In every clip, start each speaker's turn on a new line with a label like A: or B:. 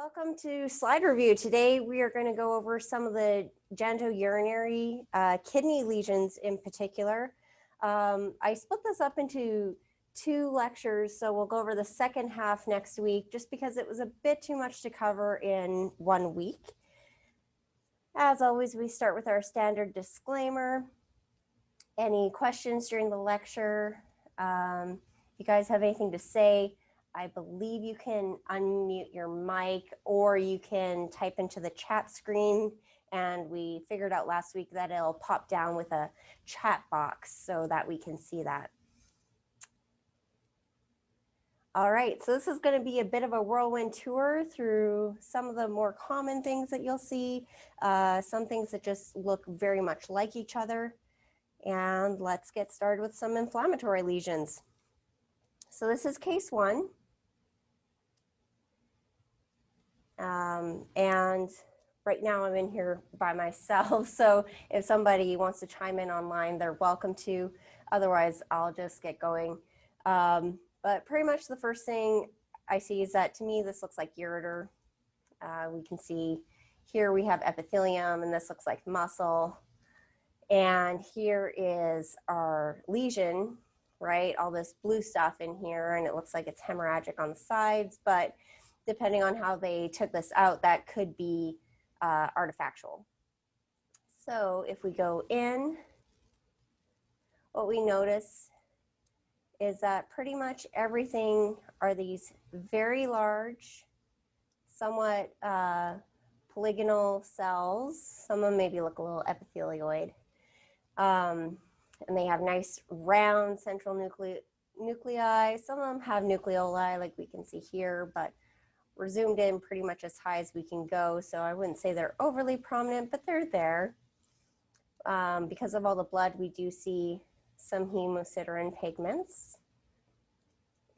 A: Welcome to slide review. Today we are going to go over some of the genitourinary kidney lesions in particular. I split this up into 2 lectures, so we'll go over the second half next week just because it was a bit too much to cover in 1 week. As always, we start with our standard disclaimer. Any questions during the lecture? If you guys have anything to say, I believe you can unmute your mic or you can type into the chat screen, and we figured out last week that it'll pop down with a chat box so that we can see that. All right, so this is going to be a bit of a whirlwind tour through some of the more common things that you'll see, some things that just look very much like each other. And let's get started with some inflammatory lesions. So this is case 1. And right now I'm in here by myself, so if somebody wants to chime in online, they're welcome to. Otherwise, I'll just get going. But pretty much the first thing I see is that, to me, this looks like ureter. We can see here we have epithelium, and this looks like muscle. And here is our lesion, right? All this blue stuff in here, and it looks like it's hemorrhagic on the sides, but depending on how they took this out, that could be artifactual. So if we go in, what we notice is that pretty much everything are these very large, somewhat polygonal cells. Some of them maybe look a little epithelioid. And they have nice round central nuclei. Some of them have nucleoli like we can see here, but we're zoomed in pretty much as high as we can go, so I wouldn't say they're overly prominent, but they're there. Because of all the blood, we do see some hemosiderin pigments.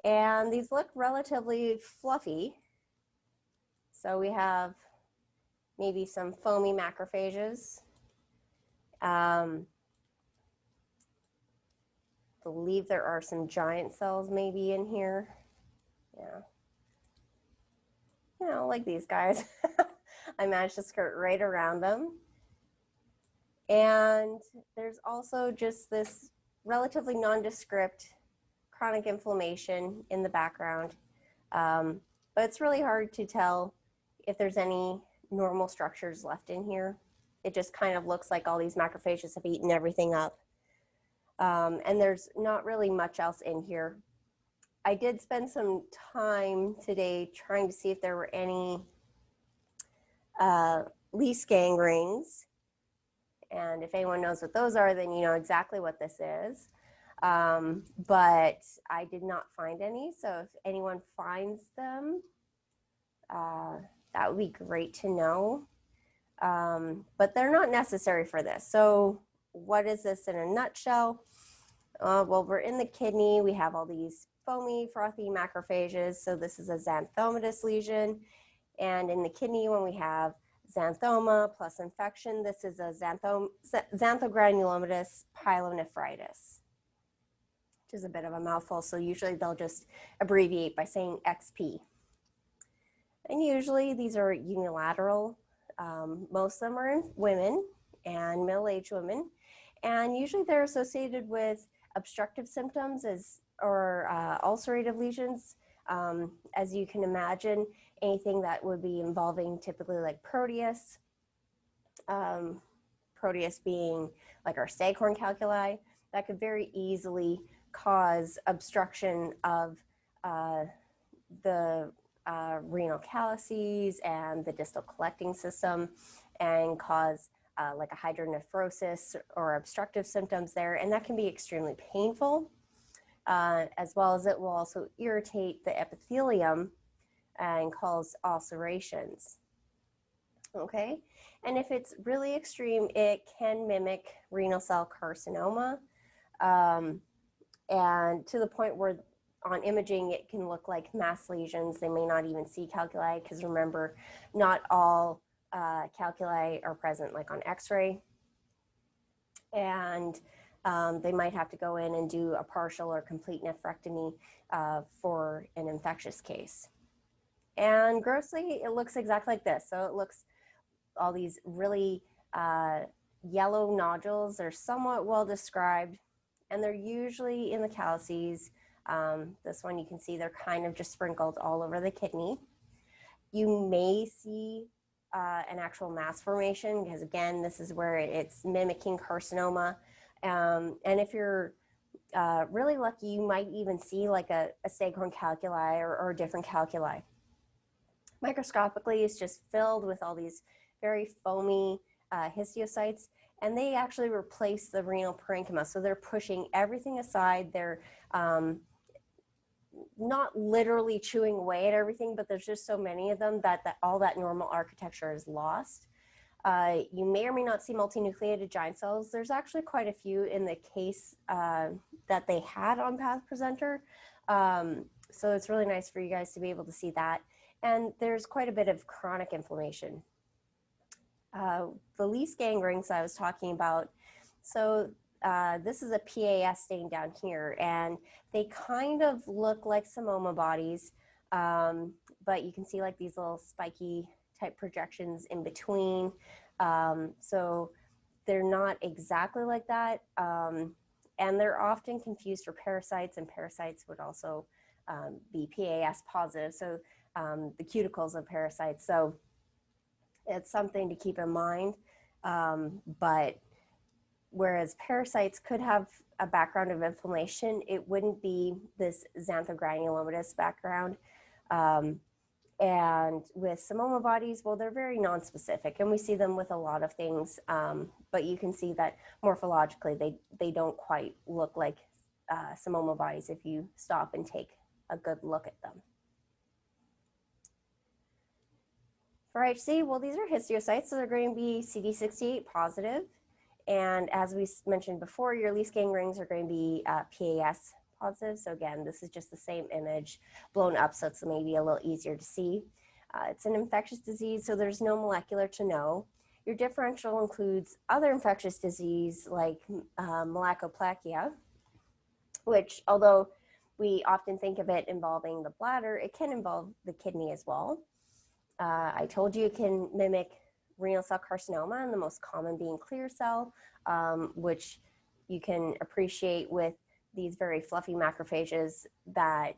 A: And these look relatively fluffy. So we have maybe some foamy macrophages. Believe there are some giant cells maybe in here. Yeah. You know, like these guys. I managed to skirt right around them. And there's also just this relatively nondescript chronic inflammation in the background. But it's really hard to tell if there's any normal structures left in here. It just kind of looks like all these macrophages have eaten everything up. And there's not really much else in here. I did spend some time today trying to see if there were any least gang rings. And if anyone knows what those are, then you know exactly what this is. But I did not find any. So if anyone finds them, that would be great to know. But they're not necessary for this. So what is this in a nutshell? Well, we're in the kidney. We have all these foamy, frothy macrophages. So this is a xanthomatous lesion. And in the kidney, when we have xanthoma plus infection, this is a xanthogranulomatous pyelonephritis, which is a bit of a mouthful. So usually they'll just abbreviate by saying XP. And usually these are unilateral. Most of them are in women and middle-aged women. And usually they're associated with obstructive symptoms or ulcerative lesions. As you can imagine, anything that would be involving typically like Proteus, Proteus being like our staghorn calculi, that could very easily cause obstruction of the renal calyces and the distal collecting system, and cause like a hydronephrosis or obstructive symptoms there, and that can be extremely painful, as well as it will also irritate the epithelium and cause ulcerations. Okay, and if it's really extreme, it can mimic renal cell carcinoma, and to the point where on imaging it can look like mass lesions. They may not even see calculi, because remember, not all calculi are present like on x-ray, and they might have to go in and do a partial or complete nephrectomy for an infectious case. And grossly, it looks exactly like this. So it looks all these really yellow nodules. They're somewhat well described, and they're usually in the calyces. This one you can see they're kind of just sprinkled all over the kidney. You may see an actual mass formation because, again, this is where it's mimicking carcinoma. And if you're really lucky, you might even see like a staghorn calculi or different calculi. Microscopically, it's just filled with all these very foamy histiocytes, and they actually replace the renal parenchyma. So they're pushing everything aside. They're not literally chewing away at everything, but there's just so many of them that all that normal architecture is lost. You may or may not see multinucleated giant cells. There's actually quite a few in the case that they had on Path Presenter. So it's really nice for you guys to be able to see that. And there's quite a bit of chronic inflammation. The least gang rings I was talking about, so this is a PAS stain down here, and they kind of look like Samoma bodies, but you can see like these little spiky type projections in between. So they're not exactly like that, and they're often confused for parasites, and parasites would also be PAS positive, so the cuticles of parasites. So it's something to keep in mind, but whereas parasites could have a background of inflammation, it wouldn't be this xanthogranulomatous background. And with Samoma bodies, well, they're very nonspecific, and we see them with a lot of things, but you can see that morphologically, they don't quite look like Samoma bodies if you stop and take a good look at them. For IHC, well, these are histiocytes, so they're going to be CD68 positive. And as we mentioned before, your least gang rings are going to be PAS positive. So again, this is just the same image blown up, so it's maybe a little easier to see. It's an infectious disease, so there's no molecular to know. Your differential includes other infectious disease like malakoplakia, which, although we often think of it involving the bladder, it can involve the kidney as well. I told you it can mimic renal cell carcinoma, and the most common being clear cell, which you can appreciate with these very fluffy macrophages that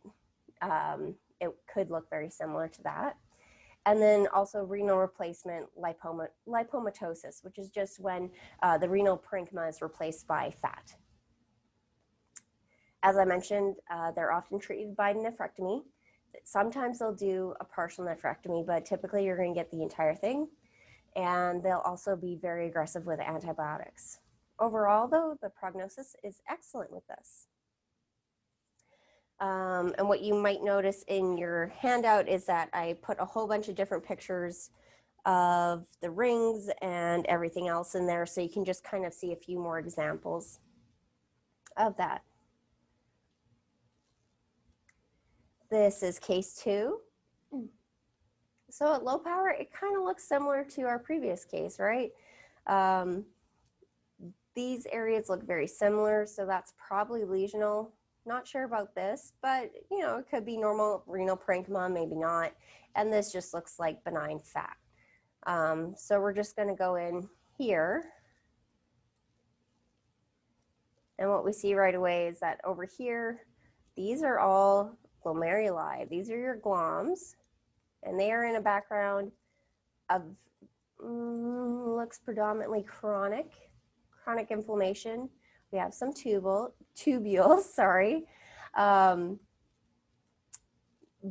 A: it could look very similar to that. And then also renal replacement lipomatosis, which is just when the renal parenchyma is replaced by fat. As I mentioned, they're often treated by nephrectomy. Sometimes they'll do a partial nephrectomy, but typically you're going to get the entire thing. And they'll also be very aggressive with antibiotics. Overall, though, the prognosis is excellent with this. And what you might notice in your handout is that I put a whole bunch of different pictures of the rings and everything else in there, so you can just kind of see a few more examples of that. This is case 2. So at low power, it kind of looks similar to our previous case, right? These areas look very similar, so that's probably lesional. Not sure about this, but you know, it could be normal renal parenchyma, maybe not. And this just looks like benign fat. So we're just going to go in here. And what we see right away is that over here, these are all glomeruli. These are your gloms, and they are in a background of, looks predominantly chronic inflammation. We have some tubules, sorry.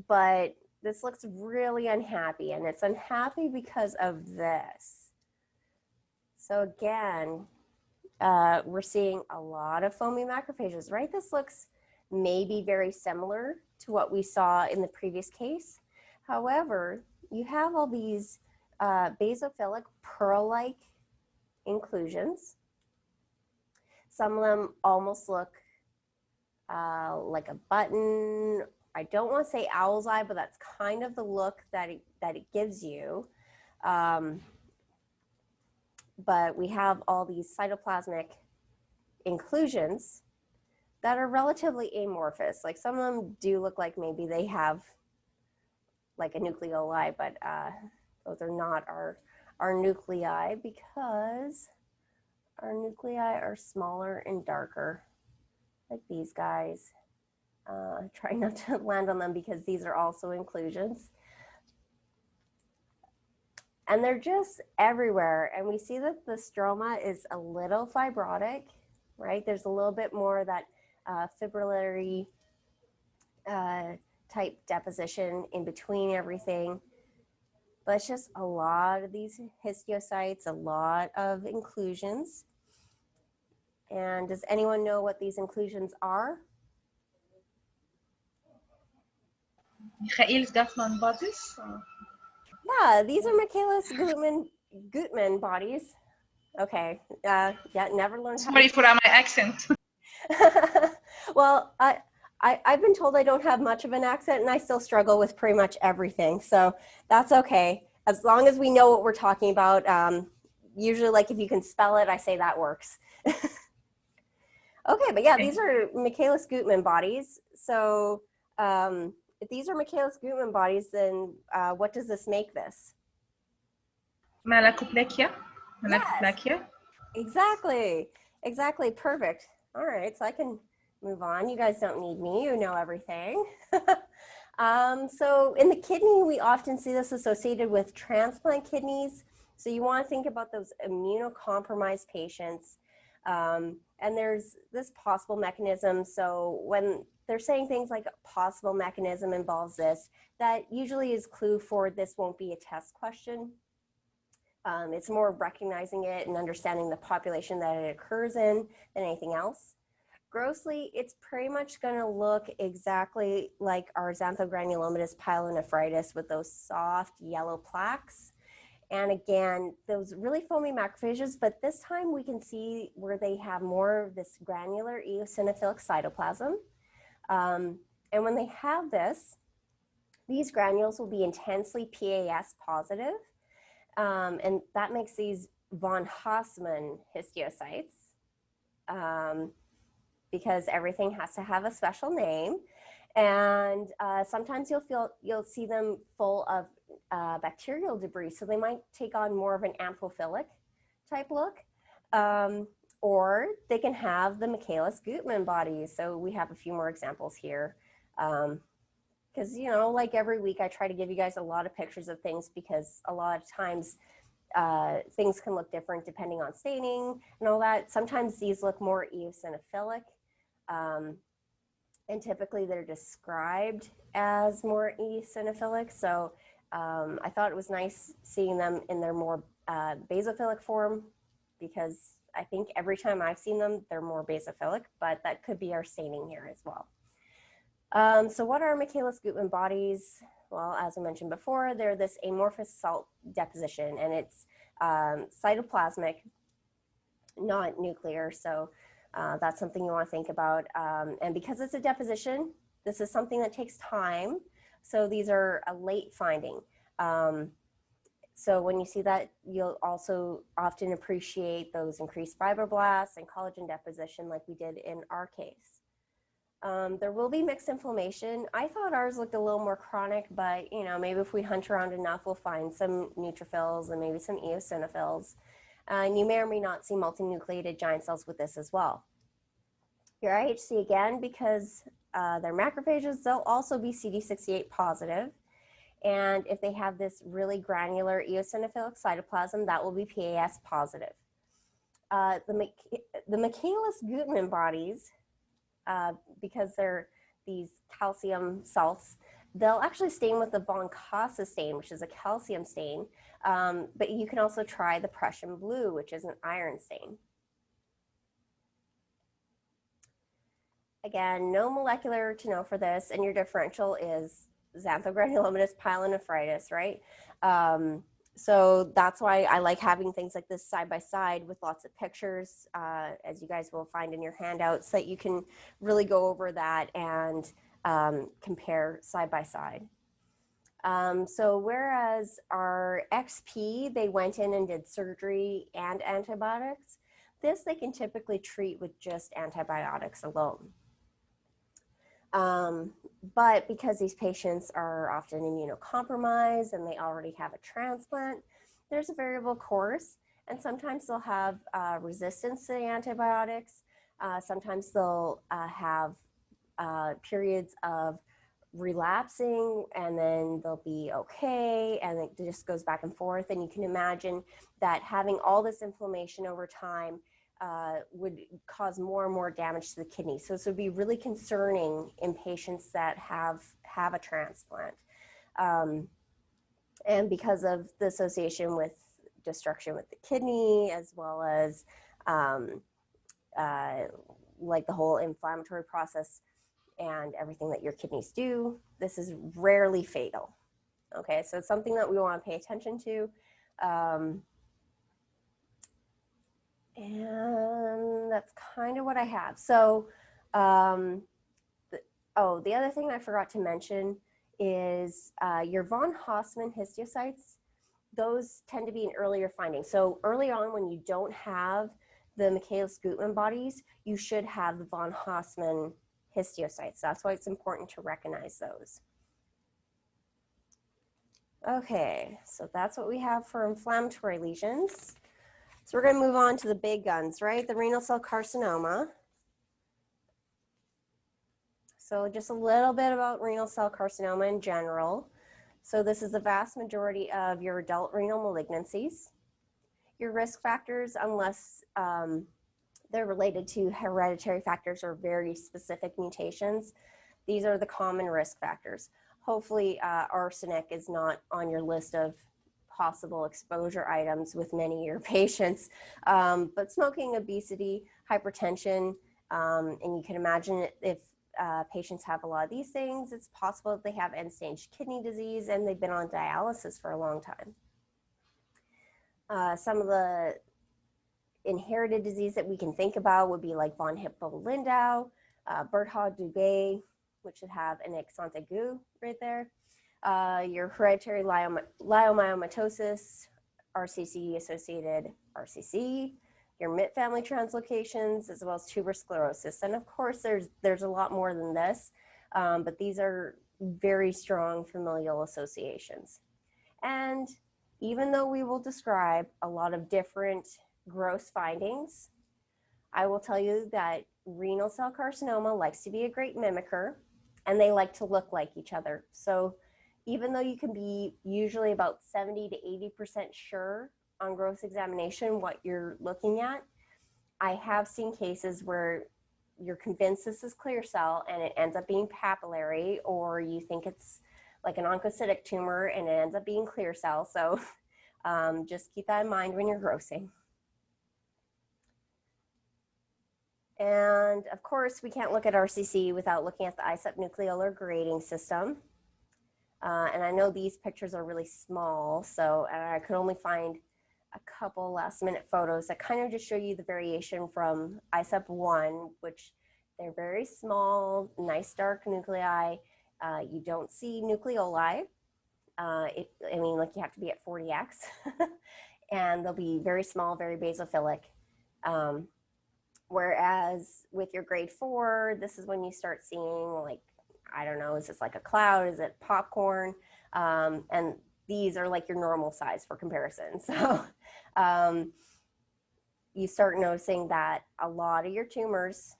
A: But this looks really unhappy, and it's unhappy because of this. So again, we're seeing a lot of foamy macrophages, right? This looks maybe very similar to what we saw in the previous case. However, you have all these basophilic pearl-like inclusions. Some of them almost look like a button. I don't want to say owl's eye, but that's kind of the look that it gives you. But we have all these cytoplasmic inclusions that are relatively amorphous. Like some of them do look like maybe they have like a nucleoli, but those are not our nuclei because our nuclei are smaller and darker, like these guys. Try not to land on them because these are also inclusions. And they're just everywhere. And we see that the stroma is a little fibrotic, right? There's a little bit more of that fibrillary type deposition in between everything. But it's just a lot of these histiocytes, a lot of inclusions. And does anyone know what these inclusions are?
B: Michaelis-Guttman bodies.
A: Yeah, these are Michaelis-Guttman bodies. Okay, yeah, never learned how to.
B: Sorry for my accent.
A: Well, I've been told I don't have much of an accent, and I still struggle with pretty much everything. So that's okay, as long as we know what we're talking about. Usually, like if you can spell it, I say that works. Okay, but yeah, these are Michaelis-Guttman bodies. So if these are Michaelis-Guttman bodies, then what does this make this?
B: Malakoplakia.
A: Yes, exactly, perfect. All right, so I can move on. You guys don't need me, you know everything. So in the kidney, we often see this associated with transplant kidneys. So you want to think about those immunocompromised patients. And there's this possible mechanism. So when they're saying things like a possible mechanism involves this, that usually is clue for this won't be a test question. It's more recognizing it and understanding the population that it occurs in than anything else. Grossly, it's pretty much going to look exactly like our xanthogranulomatous pyelonephritis with those soft yellow plaques. And again, those really foamy macrophages, but this time we can see where they have more of this granular eosinophilic cytoplasm. And when they have this, these granules will be intensely PAS positive. And that makes these von Hausmann histiocytes because everything has to have a special name. And sometimes you'll see them full of bacterial debris. So they might take on more of an amphiphilic type look. Or they can have the Michaelis-Guttman bodies. So we have a few more examples here. Because, you know, like every week I try to give you guys a lot of pictures of things because a lot of times things can look different depending on staining and all that. Sometimes these look more eosinophilic. And typically they're described as more eosinophilic. So I thought it was nice seeing them in their more basophilic form because I think every time I've seen them, they're more basophilic, but that could be our staining here as well. So what are Michaelis-Guttman bodies? Well, as I mentioned before, they're this amorphous salt deposition, and it's cytoplasmic, not nuclear. So that's something you want to think about. And because it's a deposition, this is something that takes time. So these are a late finding. So when you see that, you'll also often appreciate those increased fibroblasts and collagen deposition like we did in our case. There will be mixed inflammation. I thought ours looked a little more chronic, but you know, maybe if we hunt around enough, we'll find some neutrophils and maybe some eosinophils. And you may or may not see multinucleated giant cells with this as well. Your IHC again, because they're macrophages, they'll also be CD68 positive. And if they have this really granular eosinophilic cytoplasm, that will be PAS positive. The Michaelis-Guttman bodies, because they're these calcium salts, they'll actually stain with the von Casa stain, which is a calcium stain. But you can also try the Prussian blue, which is an iron stain. Again, no molecular to know for this, and your differential is xanthogranulomatous pyelonephritis, right? So that's why I like having things like this side by side with lots of pictures, as you guys will find in your handouts, so that you can really go over that and compare side by side. So whereas our XP, they went in and did surgery and antibiotics, this they can typically treat with just antibiotics alone. But because these patients are often immunocompromised and they already have a transplant, there's a variable course, and sometimes they'll have resistance to the antibiotics. Sometimes they'll have periods of relapsing, and then they'll be okay, and it just goes back and forth. And you can imagine that having all this inflammation over time would cause more and more damage to the kidney. So this would be really concerning in patients that have a transplant. And because of the association with destruction with the kidney, as well as like the whole inflammatory process and everything that your kidneys do, this is rarely fatal. Okay, so it's something that we want to pay attention to. And that's kind of what I have. So, the other thing I forgot to mention is your von Hausmann histiocytes. Those tend to be an earlier finding. So early on, when you don't have the Michaelis-Gutmann bodies, you should have the von Hausmann histiocytes. That's why it's important to recognize those. Okay, so that's what we have for inflammatory lesions. So we're going to move on to the big guns, right? The renal cell carcinoma. So just a little bit about renal cell carcinoma in general. So this is the vast majority of your adult renal malignancies. Your risk factors, unless they're related to hereditary factors or very specific mutations, these are the common risk factors. Hopefully arsenic is not on your list of possible exposure items with many of your patients, but smoking, obesity, hypertension, and you can imagine if patients have a lot of these things, it's possible that they have end-stage kidney disease and they've been on dialysis for a long time. Some of the inherited disease that we can think about would be like von Hippel-Lindau, Birt-Hogg-Dubé, which would have an exon aigu right there. Your hereditary leiomyomatosis, RCC-associated RCC, your MIT family translocations, as well as tuberous sclerosis. And of course, there's a lot more than this, but these are very strong familial associations. And even though we will describe a lot of different gross findings, I will tell you that renal cell carcinoma likes to be a great mimicker, and they like to look like each other. So even though you can be usually about 70 to 80% sure on gross examination what you're looking at, I have seen cases where you're convinced this is clear cell and it ends up being papillary, or you think it's like an oncocytic tumor and it ends up being clear cell. So just keep that in mind when you're grossing. And of course, we can't look at RCC without looking at the ISEP nucleolar grading system. And I know these pictures are really small, so I could only find a couple last minute photos that kind of just show you the variation from ISEP 1, which they're very small, nice dark nuclei. You don't see nucleoli. I mean, like you have to be at 40x. And they'll be very small, very basophilic. Whereas with your grade 4, this is when you start seeing, like, I don't know, is this like a cloud? Is it popcorn? And these are like your normal size for comparison. So you start noticing that a lot of your tumors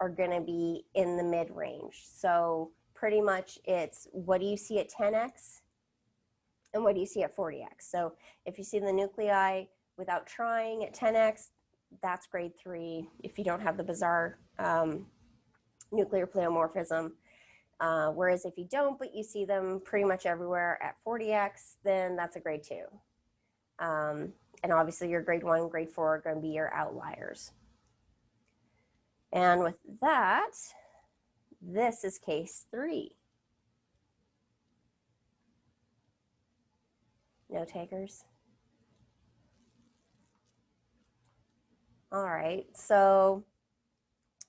A: are going to be in the mid-range. So pretty much it's what do you see at 10x and what do you see at 40x. So if you see the nuclei without trying at 10x, that's grade 3. If you don't have the bizarre nuclear pleomorphism. Whereas if you don't, but you see them pretty much everywhere at 40x, then that's a grade 2. And obviously your grade 1 and grade 4 are going to be your outliers. And with that, this is case 3. No takers? All right, so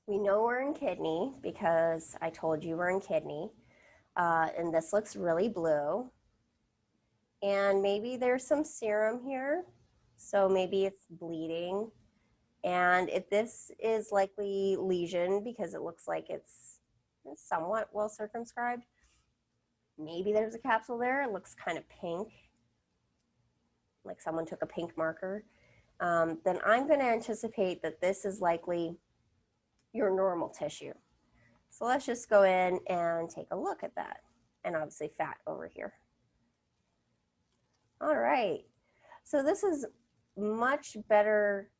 A: we know we're in kidney because I told you we're in kidney. And this looks really blue. And maybe there's some serum here. So maybe it's bleeding. And if this is likely lesion because it looks like it's It's somewhat well circumscribed. Maybe there's a capsule there. It looks kind of pink, like someone took a pink marker. Then I'm going to anticipate that this is likely your normal tissue. So let's just go in and take a look at that. And obviously fat over here. All right. So this is much better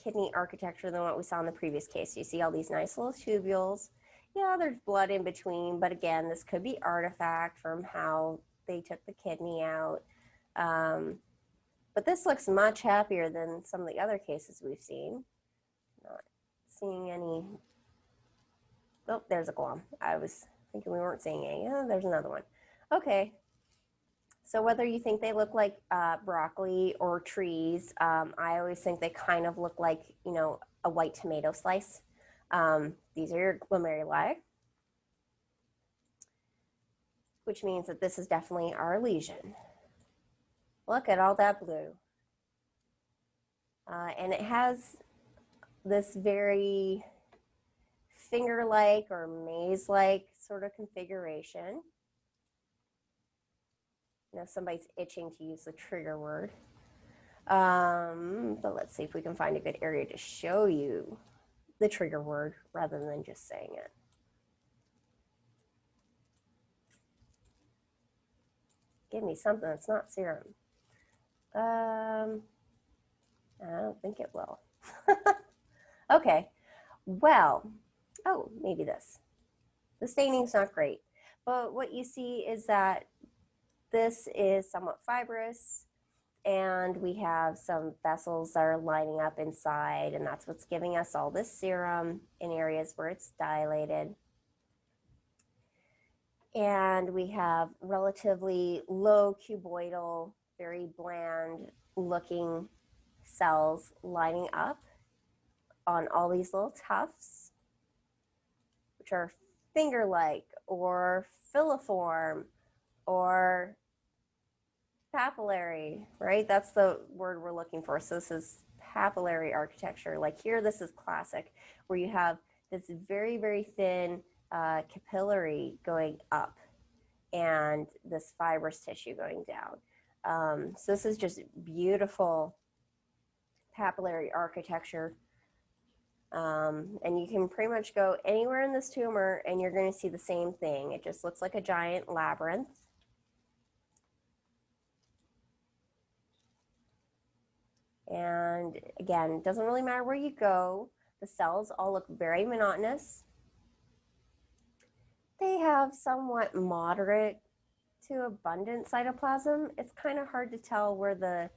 A: kidney architecture than what we saw in the previous case. You see all these nice little tubules. Yeah, there's blood in between, but again, this could be artifact from how they took the kidney out. But this looks much happier than some of the other cases we've seen. Not seeing any. Oh, there's a glom. I was thinking we weren't seeing any. Oh, there's another one. Okay. So whether you think they look like broccoli or trees, I always think they kind of look like, you know, a white tomato slice. These are your glomeruli, which means that this is definitely our lesion. Look at all that blue. And it has this very finger-like or maze-like sort of configuration. You know, somebody's itching to use the trigger word. But let's see if we can find a good area to show you the trigger word rather than just saying it. Give me something that's not serum. I don't think it will. Okay, well, oh, maybe this. The staining's not great, but what you see is that this is somewhat fibrous, and we have some vessels that are lining up inside, and that's what's giving us all this serum in areas where it's dilated. And we have relatively low cuboidal, very bland looking cells lining up on all these little tufts, which are finger-like or filiform or papillary, right? That's the word we're looking for. So this is papillary architecture. Like here, this is classic, where you have this very, very thin capillary going up and this fibrous tissue going down. So this is just beautiful papillary architecture. And you can pretty much go anywhere in this tumor and you're going to see the same thing. It just looks like a giant labyrinth. And again, it doesn't really matter where you go. The cells all look very monotonous. They have somewhat moderate to abundant cytoplasm. It's kind of hard to tell where the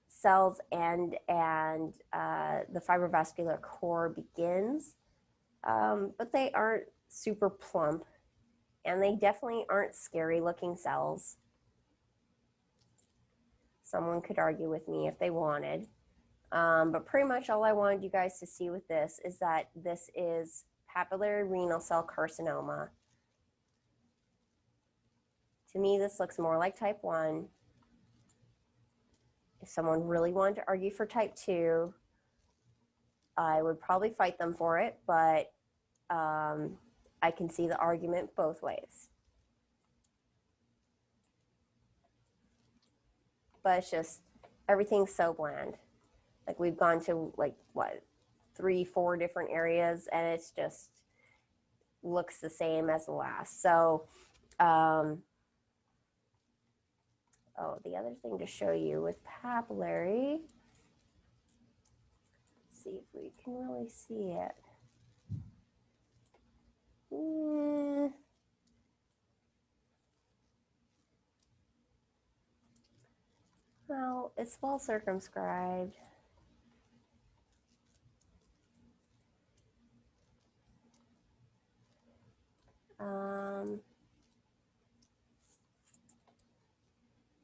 A: cells end and the fibrovascular core begins, but they aren't super plump, and they definitely aren't scary looking cells. Someone could argue with me if they wanted, but pretty much all I wanted you guys to see with this is that this is papillary renal cell carcinoma. To me, this looks more like type 1. If someone really wanted to argue for type 2, I would probably fight them for it, but I can see the argument both ways. But it's just, everything's so bland. Like we've gone to like, what, 3-4 different areas, and it's just looks the same as the last. So, oh, the other thing to show you with papillary, let's see if we can really see it. Well, it's well circumscribed.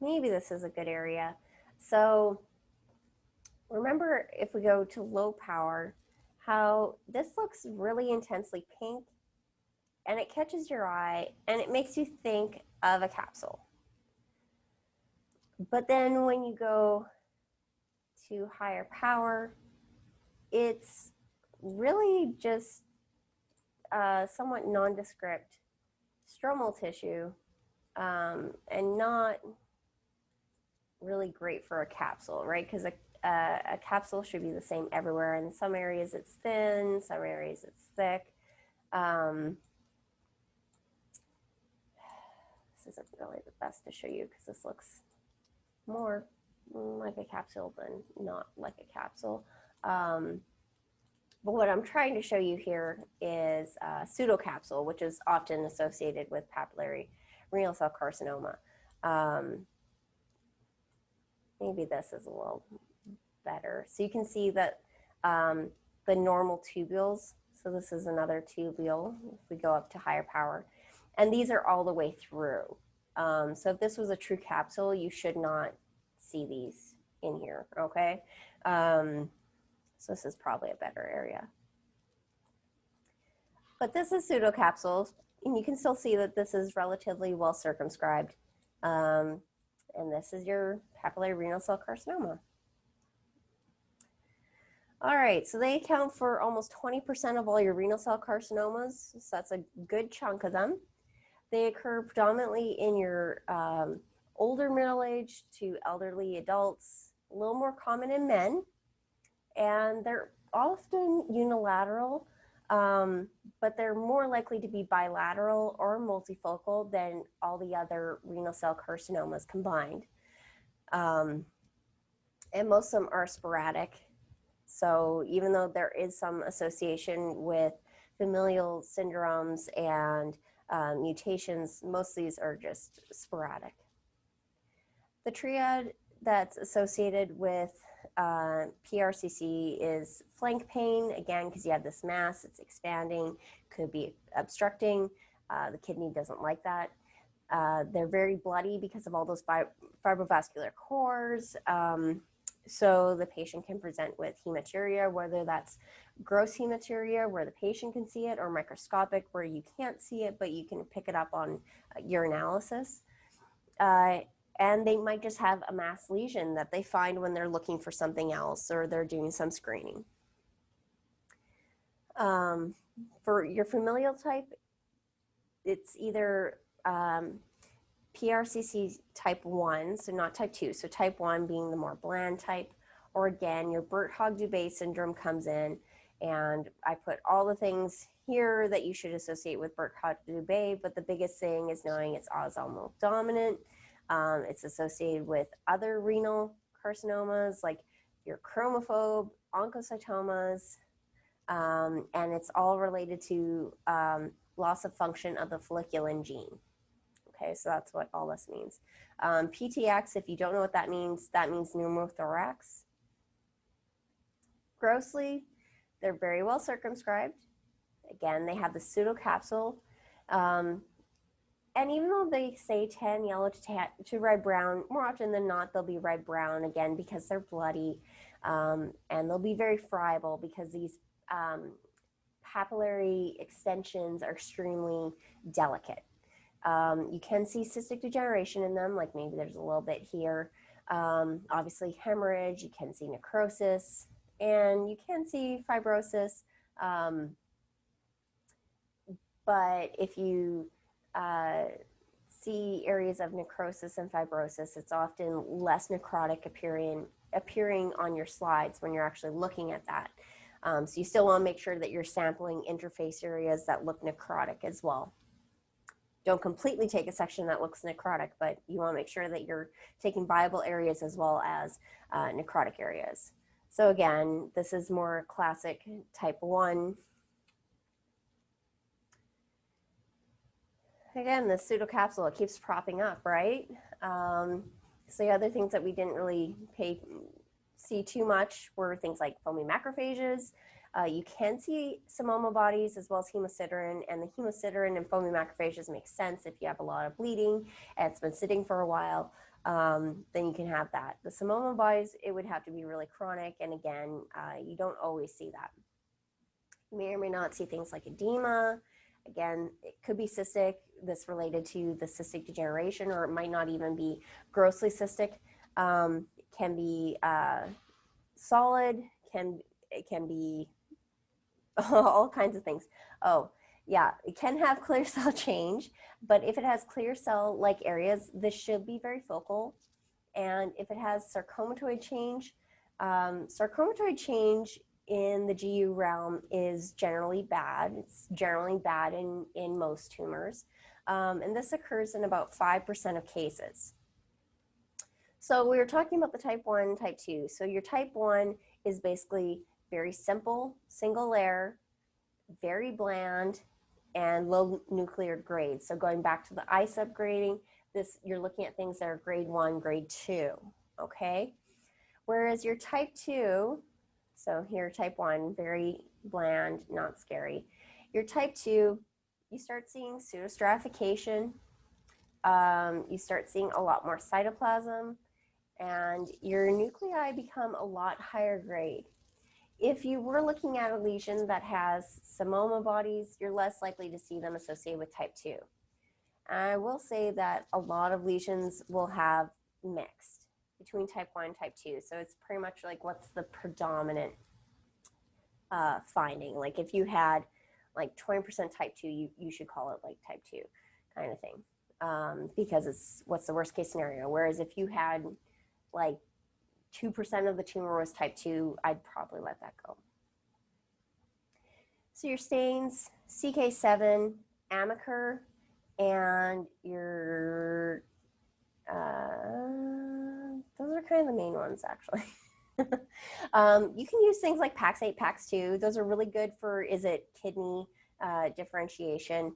A: Maybe this is a good area. So remember, if we go to low power, how this looks really intensely pink, and it catches your eye and it makes you think of a capsule. But then when you go to higher power, it's really just somewhat nondescript stromal tissue, and not really great for a capsule, right? Because a capsule should be the same everywhere. In some areas it's thin, some areas it's thick. This isn't really the best to show you because this looks more like a capsule than not like a capsule. But what I'm trying to show you here is pseudocapsule, which is often associated with papillary renal cell carcinoma. Maybe this is a little better. So you can see that the normal tubules, so this is another tubule if we go up to higher power, and these are all the way through. So if this was a true capsule, you should not see these in here, okay? So this is probably a better area. But this is pseudocapsules, and you can still see that this is relatively well circumscribed. And this is your papillary renal cell carcinoma. All right, so they account for almost 20% of all your renal cell carcinomas, so that's a good chunk of them. They occur predominantly in your older middle-aged to elderly adults, a little more common in men, and they're often unilateral, but they're more likely to be bilateral or multifocal than all the other renal cell carcinomas combined. And most of them are sporadic. So even though there is some association with familial syndromes and mutations, most of these are just sporadic. The triad that's associated with PRCC is flank pain, again, because you have this mass, it's expanding, could be obstructing. The kidney doesn't like that. They're very bloody because of all those fibrobascular cores. So the patient can present with hematuria, whether that's gross hematuria where the patient can see it, or microscopic where you can't see it, but you can pick it up on urinalysis. And they might just have a mass lesion that they find when they're looking for something else or they're doing some screening. For your familial type, it's either PRCC type 1, so not type 2, so type 1 being the more bland type, or again, your Birt-Hogg-Dubé syndrome comes in, and I put all the things here that you should associate with Birt-Hogg-Dubé, but the biggest thing is knowing it's autosomal dominant. It's associated with other renal carcinomas like your chromophobe, oncocytomas, and it's all related to loss of function of the folliculin gene. Okay, so that's what all this means. PTX, if you don't know what that means pneumothorax. Grossly, they're very well circumscribed. Again, they have the pseudocapsule. And even though they say tan yellow to red brown, more often than not, they'll be red brown again because they're bloody. And they'll be very friable because these papillary extensions are extremely delicate. You can see cystic degeneration in them, like maybe there's a little bit here. Obviously hemorrhage, you can see necrosis, and you can see fibrosis. But if you see areas of necrosis and fibrosis, it's often less necrotic appearing on your slides when you're actually looking at that. So you still want to make sure that you're sampling interface areas that look necrotic as well. Don't completely take a section that looks necrotic, but you want to make sure that you're taking viable areas as well as necrotic areas. So again, this is more classic type 1. Again, the pseudocapsule, it keeps propping up, right? So the other things that we didn't really see too much were things like foamy macrophages. You can see psammoma bodies as well as hemosiderin, and the hemosiderin and foamy macrophages make sense if you have a lot of bleeding and it's been sitting for a while, then you can have that. The psammoma bodies, it would have to be really chronic, and again, you don't always see that. You may or may not see things like edema. Again, it could be cystic, this related to the cystic degeneration, or it might not even be grossly cystic. It can be solid, it can be all kinds of things. Oh, Yeah, it can have clear cell change, but if it has clear cell-like areas, this should be very focal. And if it has sarcomatoid change, sarcomatoid change in the GU realm is generally bad. It's generally bad in most tumors. And this occurs in about 5% of cases. So we were talking about the type 1, type 2. So your type 1 is basically very simple, single layer, very bland, and low nuclear grade. So going back to the I subgrading, this, you're looking at things that are grade 1, grade 2, okay? Whereas your type 2, so here type 1, very bland, not scary. Your type 2, you start seeing pseudostratification, you start seeing a lot more cytoplasm, and your nuclei become a lot higher grade. If you were looking at a lesion that has psammoma bodies, you're less likely to see them associated with type 2. I will say that a lot of lesions will have mixed between type 1 and type 2. So it's pretty much like what's the predominant finding. Like if you had like 20% type 2, you should call it like type 2 kind of thing, because it's what's the worst case scenario. Whereas if you had like 2% of the tumor was type 2, I'd probably let that go. So your stains, CK7, Amicur, and your, those are kind of the main ones actually. You can use things like PAX8, PAX2. Those are really good for, is it kidney differentiation.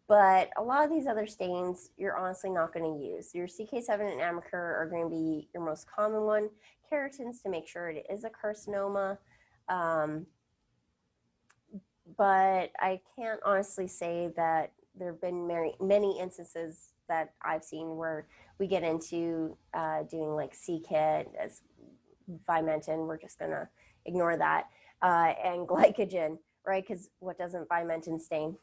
A: But a lot of these other stains, you're honestly not going to use. Your CK7 and Amicur are going to be your most common one. Keratins to make sure it is a carcinoma. But I can't honestly say that there have been many instances that I've seen where we get into doing like CKIT as Vimentin. We're just going to ignore that. And glycogen, right? Because what doesn't Vimentin stain?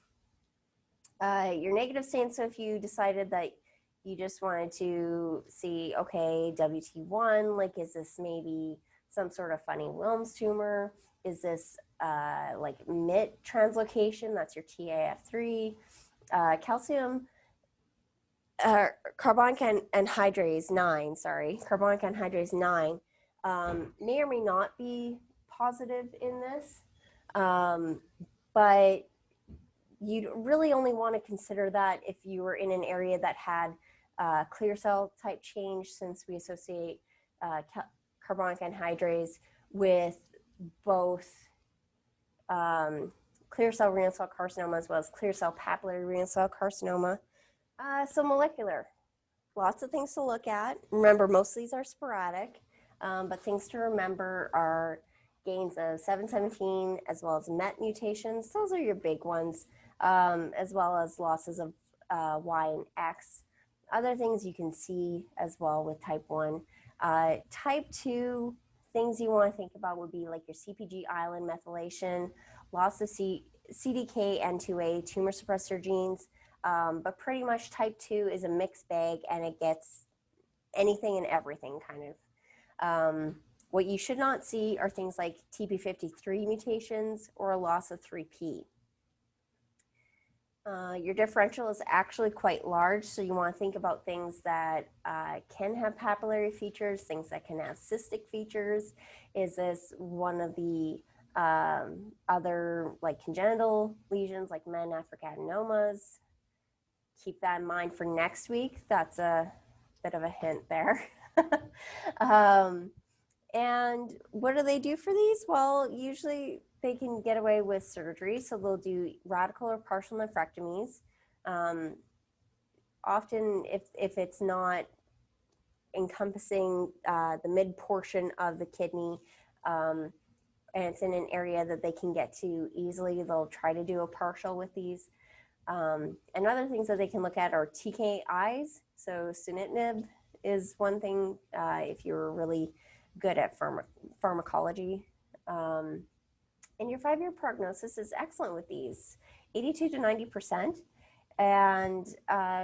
A: Your negative stain, so if you decided that you just wanted to see, okay, WT1, like is this maybe some sort of funny Wilms tumor? Is this like MIT translocation? That's your TAF3. Calcium, carbonic anhydrase 9, carbonic anhydrase 9 may or may not be positive in this, but you'd really only want to consider that if you were in an area that had clear cell type change, since we associate carbonic anhydrase with both clear cell renal cell carcinoma as well as clear cell papillary renal cell carcinoma. So molecular, lots of things to look at. Remember, most of these are sporadic, but things to remember are gains of 717 as well as MET mutations. Those are your big ones, as well as losses of Y and X. Other things you can see as well with type 1. Type 2, things you want to think about would be like your CpG island methylation, loss of CDK-N2A tumor suppressor genes, but pretty much type 2 is a mixed bag and it gets anything and everything kind of. What you should not see are things like TP53 mutations or a loss of 3P. Your differential is actually quite large, so you want to think about things that can have papillary features, things that can have cystic features. Is this one of the other like congenital lesions like meninophthic adenomas? Keep that in mind for next week. That's a bit of a hint there. And what do they do for these? Well, usually they can get away with surgery, so they'll do radical or partial nephrectomies. Often, if it's not encompassing the mid portion of the kidney, and it's in an area that they can get to easily, they'll try to do a partial with these. And other things that they can look at are TKIs. So sunitinib is one thing if you're really good at pharmacology. And your 5-year prognosis is excellent with these, 82 to 90%. And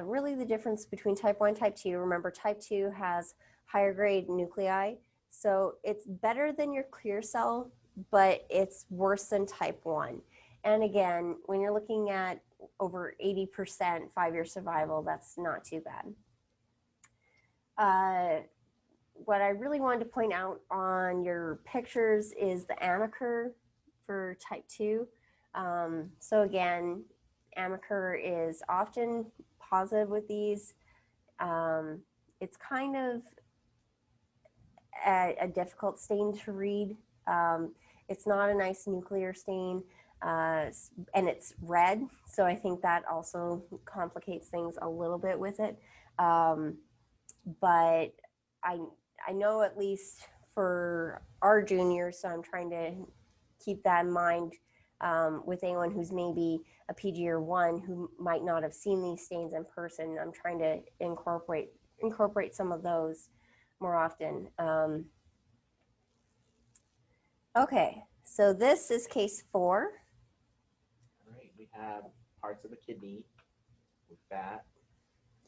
A: really the difference between type 1 and type 2, remember type 2 has higher grade nuclei. So it's better than your clear cell, but it's worse than type 1. And again, when you're looking at over 80% 5-year survival, that's not too bad. What I really wanted to point out on your pictures is the AMACR for type 2. So again, AMACR is often positive with these. It's kind of a difficult stain to read. It's not a nice nuclear stain, and it's red, so I think that also complicates things a little bit with it. But I know at least for our juniors, so I'm trying to keep that in mind with anyone who's maybe a PG or 1 who might not have seen these stains in person. I'm trying to incorporate some of those more often. Okay, so this is case 4.
C: All right, we have parts of the kidney with fat.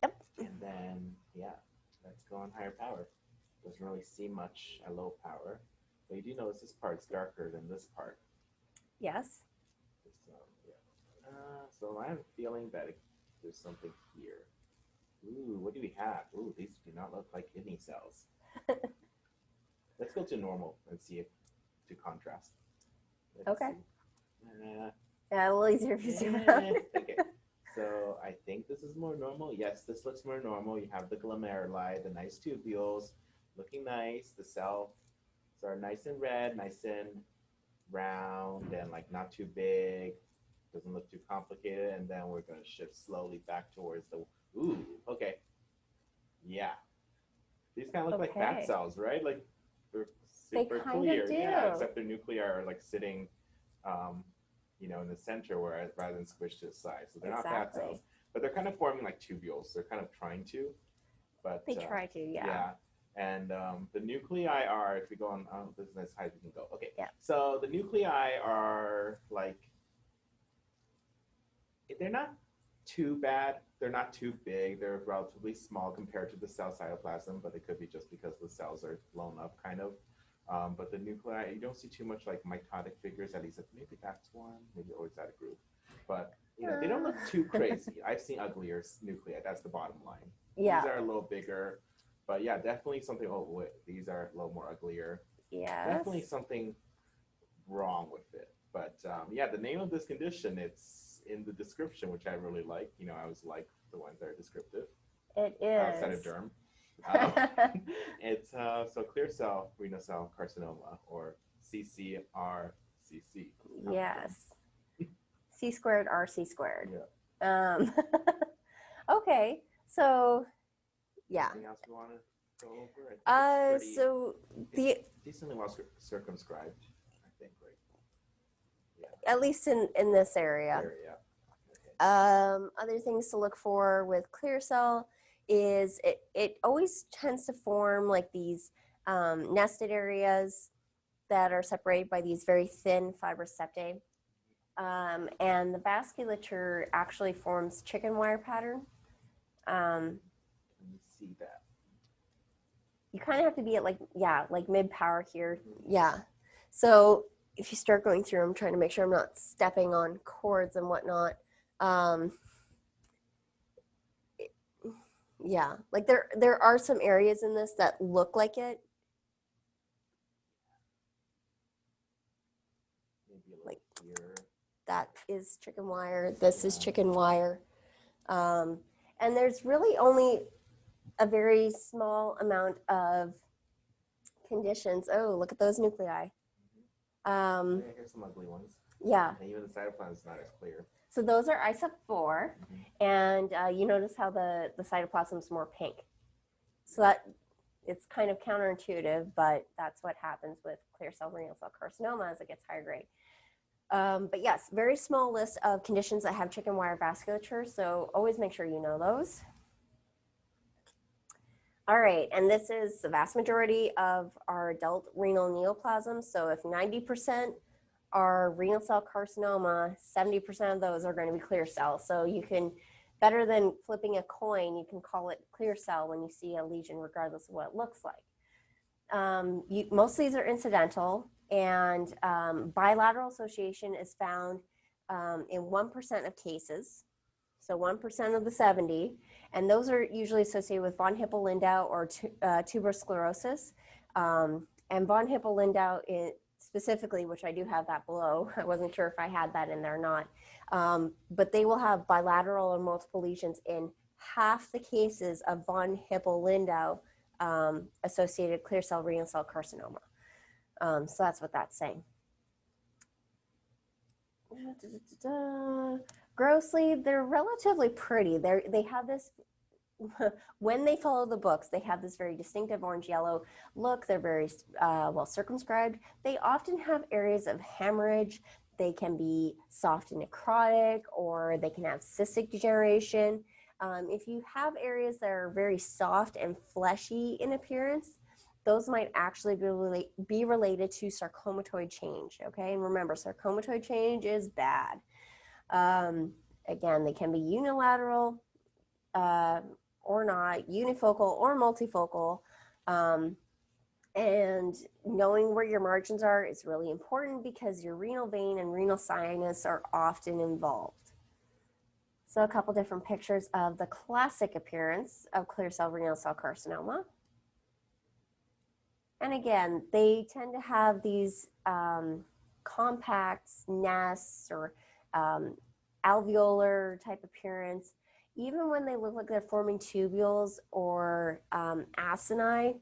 A: Yep.
C: And then, yeah, let's go on higher power. Doesn't really see much at low power. But you do notice this part's darker than this part.
A: Yes.
C: So, yeah. So I'm feeling that there's something here. Ooh, what do we have? Ooh, these do not look like kidney cells. Let's go to normal and see if to contrast. Let's
A: Okay.
C: see.
A: Yeah, a little easier if you zoom out.
C: Okay. So I think this is more normal. Yes, this looks more normal. You have the glomeruli, the nice tubules, looking nice. The cells are nice and red, nice and round, and like not too big. Doesn't look too complicated. And then we're going to shift slowly back towards the, ooh, okay. Yeah. These kind of look like fat cells, right? Like they're super clear. Yeah, except their nuclei are like sitting, you know, in the center, whereas rather than squished to the side. So they're not fat cells, but they're kind of forming like tubules. They're kind of trying to, but
A: they try to, yeah.
C: Yeah, and the nuclei are, if we go on, this is as high as we can go. Okay.
A: Yeah.
C: So the nuclei are like, they're not too bad. They're not too big. They're relatively small compared to the cell cytoplasm, but it could be just because the cells are blown up, kind of. But the nuclei, you don't see too much like mitotic figures, at least maybe that's one, maybe always that a group. But you know, they don't look too crazy. I've seen uglier nuclei, that's the bottom line.
A: Yeah.
C: These are a little bigger, but yeah, definitely something, oh wait, these are a little more uglier.
A: Yeah.
C: Definitely something wrong with it. But yeah, the name of this condition, it's in the description, which I really like. You know, I always like the ones that are descriptive.
A: It is.
C: Outside of derm. It's so clear cell renal cell carcinoma, or CCRCC.
A: Yes. C squared RC squared.
C: Yeah.
A: Okay, so yeah.
C: Anything else you want to go over?
A: So the
C: decently well circumscribed, I think, right?
A: Yeah. At least in this area. Other things to look for with clear cell is it always tends to form like these nested areas that are separated by these very thin fibrous septae. And the vasculature actually forms chicken wire pattern.
C: Let me see that.
A: You kind of have to be at like mid power here. Yeah. So if you start going through, I'm trying to make sure I'm not stepping on cords and whatnot. Yeah, like there are some areas in this that look like it.
C: Maybe a
A: like
C: here.
A: That is chicken wire. This is chicken wire. And there's really only a very small amount of conditions. Oh, look at those nuclei.
C: Here's some ugly ones.
A: Yeah.
C: And even the cytoplasm is not as clear.
A: So those are ISEP4, and you notice how the cytoplasm is more pink. So that it's kind of counterintuitive, but that's what happens with clear cell renal cell carcinoma as it gets higher grade. But yes, very small list of conditions that have chicken wire vasculature, so always make sure you know those. All right, and this is the vast majority of our adult renal neoplasms. So if 90% are renal cell carcinoma, 70% of those are going to be clear cell. So you can, better than flipping a coin, you can call it clear cell when you see a lesion, regardless of what it looks like. Most of these are incidental, and bilateral association is found in 1% of cases, so 1% of the 70, and those are usually associated with von Hippel-Lindau or tuberous sclerosis. And von Hippel-Lindau specifically, which I do have that below, I wasn't sure if I had that in there or not, but they will have bilateral or multiple lesions in half the cases of von Hippel-Lindau associated clear cell renal cell carcinoma. So that's what that's saying. Grossly, they're relatively pretty. They have this, when they follow the books, they have this very distinctive orange-yellow look. They're very well circumscribed. They often have areas of hemorrhage. They can be soft and necrotic, or they can have cystic degeneration. If you have areas that are very soft and fleshy in appearance, those might actually be related to sarcomatoid change, okay? And remember, sarcomatoid change is bad. Again, they can be unilateral or not, unifocal or multifocal. And knowing where your margins are is really important because your renal vein and renal sinus are often involved. So a couple different pictures of the classic appearance of clear cell renal cell carcinoma. And again, they tend to have these compact nests or alveolar type appearance. Even when they look like they're forming tubules or acini,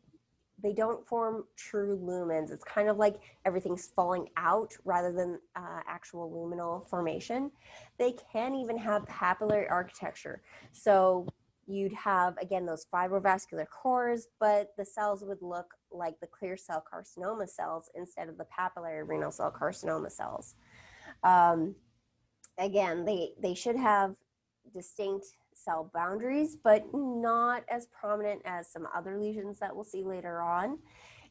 A: they don't form true lumens. It's kind of like everything's falling out rather than actual luminal formation. They can even have papillary architecture. So you'd have, again, those fibrovascular cores, but the cells would look like the clear cell carcinoma cells instead of the papillary renal cell carcinoma cells. Again, they should have distinct cell boundaries, but not as prominent as some other lesions that we'll see later on.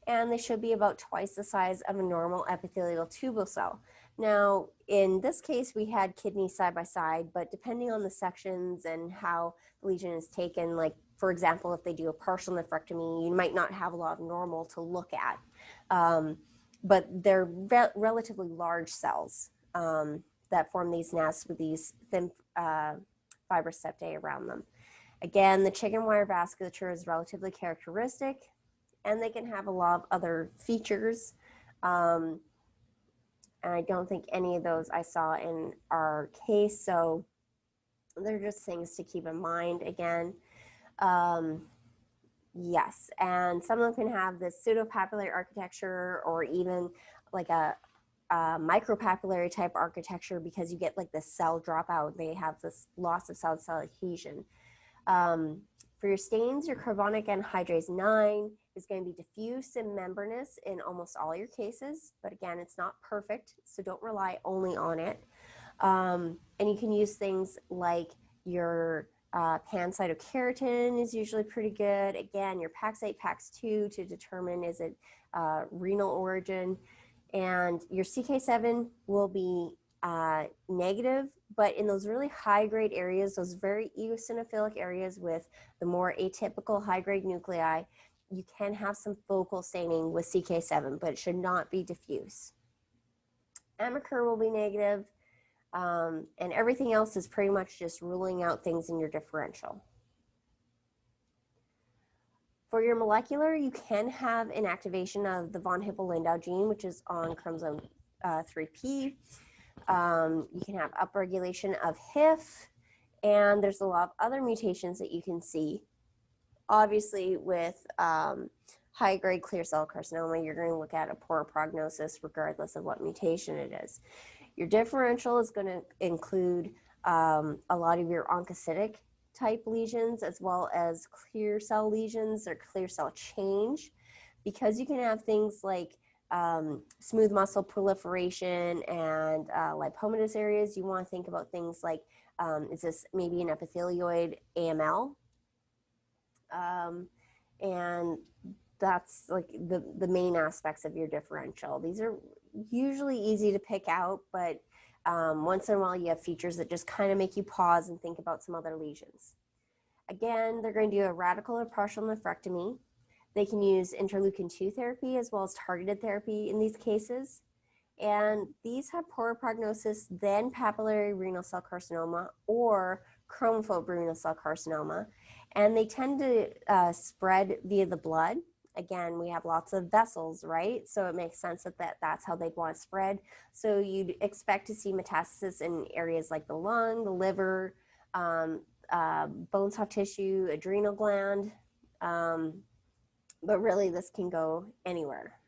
A: And they should be about twice the size of a normal epithelial tubule cell. Now, in this case, we had kidneys side by side, but depending on the sections and how the lesion is taken, like, for example, if they do a partial nephrectomy, you might not have a lot of normal to look at. But they're relatively large cells that form these nests with these thin fibrous septae around them. Again, the chicken wire vasculature is relatively characteristic, and they can have a lot of other features. And I don't think any of those I saw in our case, so they're just things to keep in mind again. Yes, and some of them can have this pseudopapillary architecture or even like a micropapillary type architecture because you get like the cell dropout. They have this loss of cell adhesion. For your stains, your carbonic anhydrase 9 is going to be diffuse and membranous in almost all your cases, but again, it's not perfect, so don't rely only on it. And you can use things like your pancytokeratin is usually pretty good. Again, your PAX8, PAX2 to determine is it renal origin. And your CK7 will be negative, but in those really high-grade areas, those very eosinophilic areas with the more atypical high-grade nuclei, you can have some focal staining with CK7, but it should not be diffuse. Amicur will be negative, and everything else is pretty much just ruling out things in your differential. For your molecular, you can have an activation of the von Hippel-Lindau gene, which is on chromosome 3p. You can have upregulation of HIF, and there's a lot of other mutations that you can see. Obviously, with high-grade clear cell carcinoma, you're going to look at a poor prognosis regardless of what mutation it is. Your differential is going to include a lot of your oncocytic type lesions as well as clear cell lesions or clear cell change, because you can have things like smooth muscle proliferation and lipomatous areas. You want to think about things like, is this maybe an epithelioid AML? And that's like the main aspects of your differential. These are usually easy to pick out, but once in a while you have features that just kind of make you pause and think about some other lesions. Again, they're going to do a radical or partial nephrectomy. They can use interleukin-2 therapy as well as targeted therapy in these cases. And these have poorer prognosis than papillary renal cell carcinoma or chromophobe renal cell carcinoma. And they tend to spread via the blood. Again, we have lots of vessels, right? So it makes sense that that's how they'd want to spread. So you'd expect to see metastasis in areas like the lung, the liver, bone soft tissue, adrenal gland. But really, this can go anywhere.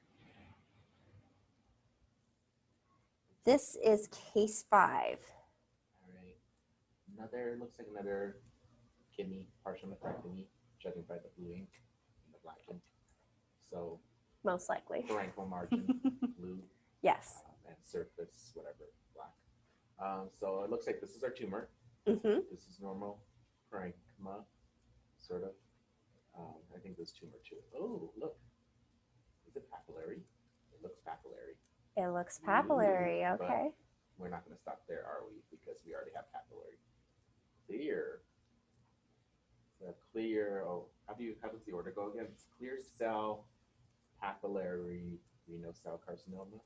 A: This is case 5.
C: All right. Looks like another kidney, partial nephrectomy, judging by the blue ink and the black ink. So
A: Most likely.
C: parenchymal margin, blue,
A: Yes.
C: and surface, whatever, black. So it looks like this is our tumor.
A: Mm-hmm.
C: This is normal parenchyma, sort of. I think this tumor too. Oh, look. Is it papillary? It looks papillary.
A: It looks papillary.
C: Ooh,
A: Okay.
C: We're not going to stop there, are we? Because we already have papillary. Clear. So clear. Oh, how does the order go again? It's clear cell papillary renal cell carcinoma.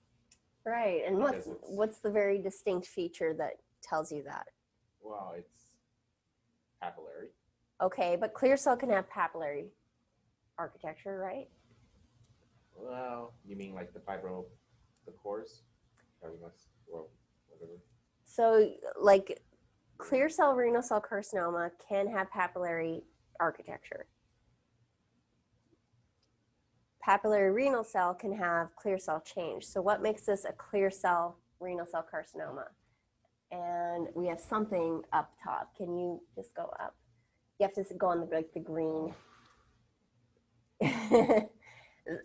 A: Right. And
C: Because
A: what's the very distinct feature that tells you that?
C: Well, it's papillary.
A: Okay, but clear cell can have papillary architecture, right?
C: Well, you mean like the cores, or whatever.
A: So, like, clear cell renal cell carcinoma can have papillary architecture. Papillary renal cell can have clear cell change. So what makes this a clear cell renal cell carcinoma? And we have something up top. Can you just go up? You have to go on the green.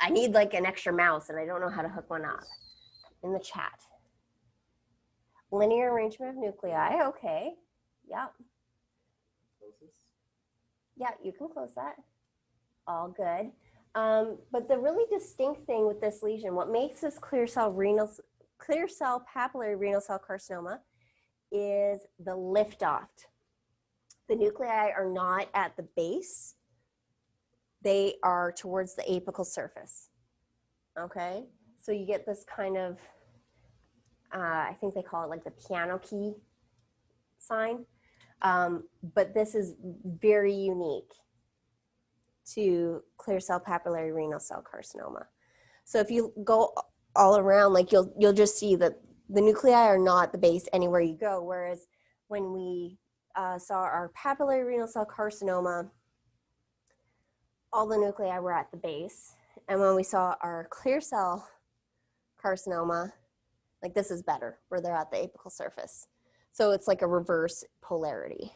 A: I need like an extra mouse and I don't know how to hook one up. In the chat. Linear arrangement of nuclei, okay. Yep.
C: Close this.
A: Yeah, you can close that. All good. But the really distinct thing with this lesion, what makes this clear cell papillary renal cell carcinoma is the liftoff. The nuclei are not at the base. They are towards the apical surface. Okay? So you get this kind of, I think they call it like the piano key sign. But this is very unique to clear cell papillary renal cell carcinoma. So if you go all around, like you'll just see that the nuclei are not at the base anywhere you go. Whereas when we saw our papillary renal cell carcinoma, all the nuclei were at the base. And when we saw our clear cell carcinoma, like this is better, where they're at the apical surface. So it's like a reverse polarity.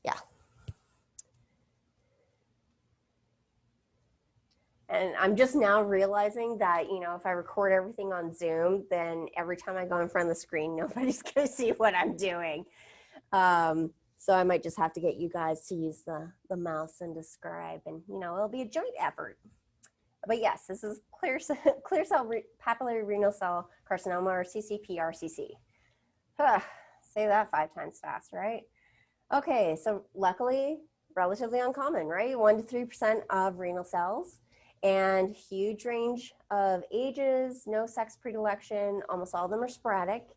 A: Yeah. And I'm just now realizing that, you know, if I record everything on Zoom, then every time I go in front of the screen, nobody's going to see what I'm doing. So I might just have to get you guys to use the mouse and describe, and, you know, it'll be a joint effort. But yes, this is clear cell papillary renal cell carcinoma, or CCP-RCC. Say that 5 times fast, right? Okay, so luckily, relatively uncommon, right? 1 to 3% of renal cells, and huge range of ages, no sex predilection. Almost all of them are sporadic,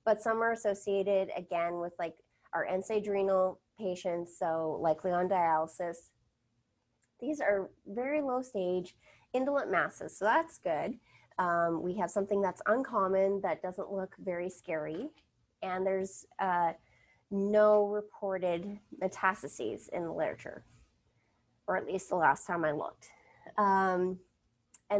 A: but some are associated, again, with like our end-stage renal patients, so likely on dialysis. These are very low stage indolent masses, so that's good. We have something that's uncommon that doesn't look very scary, and there's no reported metastases in the literature, or at least the last time I looked. And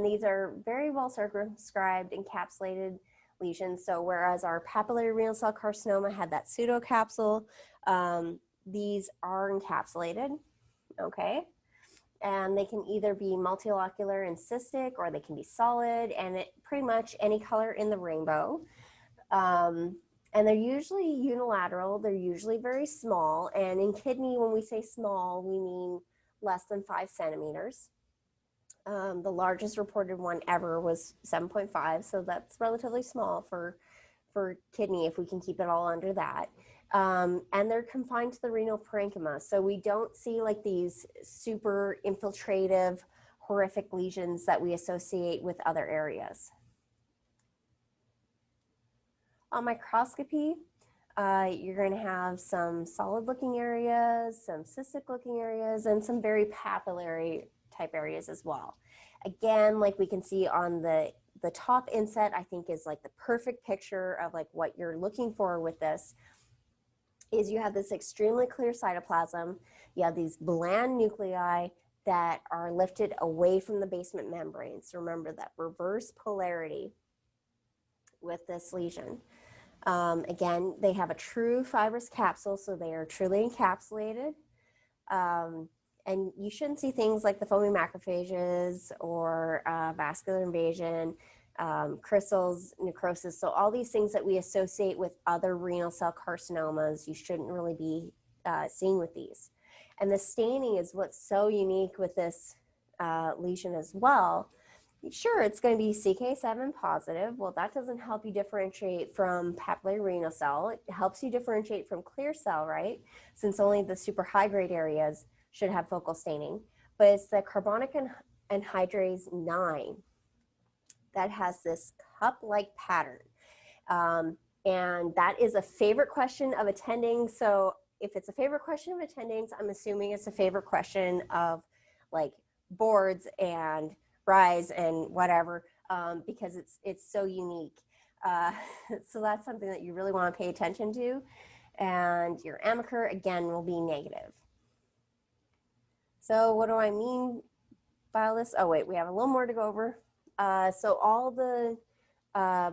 A: these are very well circumscribed, encapsulated lesions. So whereas our papillary renal cell carcinoma had that pseudocapsule, these are encapsulated, okay? And they can either be multilocular and cystic, or they can be solid, and pretty much any color in the rainbow. And they're usually unilateral. They're usually very small. And in kidney, when we say small, we mean less than 5 centimeters. The largest reported one ever was 7.5, so that's relatively small for kidney if we can keep it all under that. And they're confined to the renal parenchyma, so we don't see like these super infiltrative, horrific lesions that we associate with other areas. On microscopy, you're going to have some solid looking areas, some cystic looking areas, and some very papillary type areas as well. Again, like we can see on the top inset, I think is like the perfect picture of like what you're looking for with this, is you have this extremely clear cytoplasm, you have these bland nuclei that are lifted away from the basement membrane. So remember that reverse polarity with this lesion. Again, they have a true fibrous capsule, so they are truly encapsulated. And you shouldn't see things like the foamy macrophages or vascular invasion, crystals, necrosis. So all these things that we associate with other renal cell carcinomas, you shouldn't really be seeing with these. And the staining is what's so unique with this lesion as well. Sure, it's going to be CK7 positive. Well, that doesn't help you differentiate from papillary renal cell. It helps you differentiate from clear cell, right? Since only the super high grade areas should have focal staining. But it's the carbonic anhydrase 9 that has this cup-like pattern. And that is a favorite question of attending. So if it's a favorite question of attendings, I'm assuming it's a favorite question of like boards and RISE and whatever, because it's so unique. So that's something that you really want to pay attention to. And your amaker, again, will be negative. So what do I mean by all this? Oh, wait, we have a little more to go over. So all the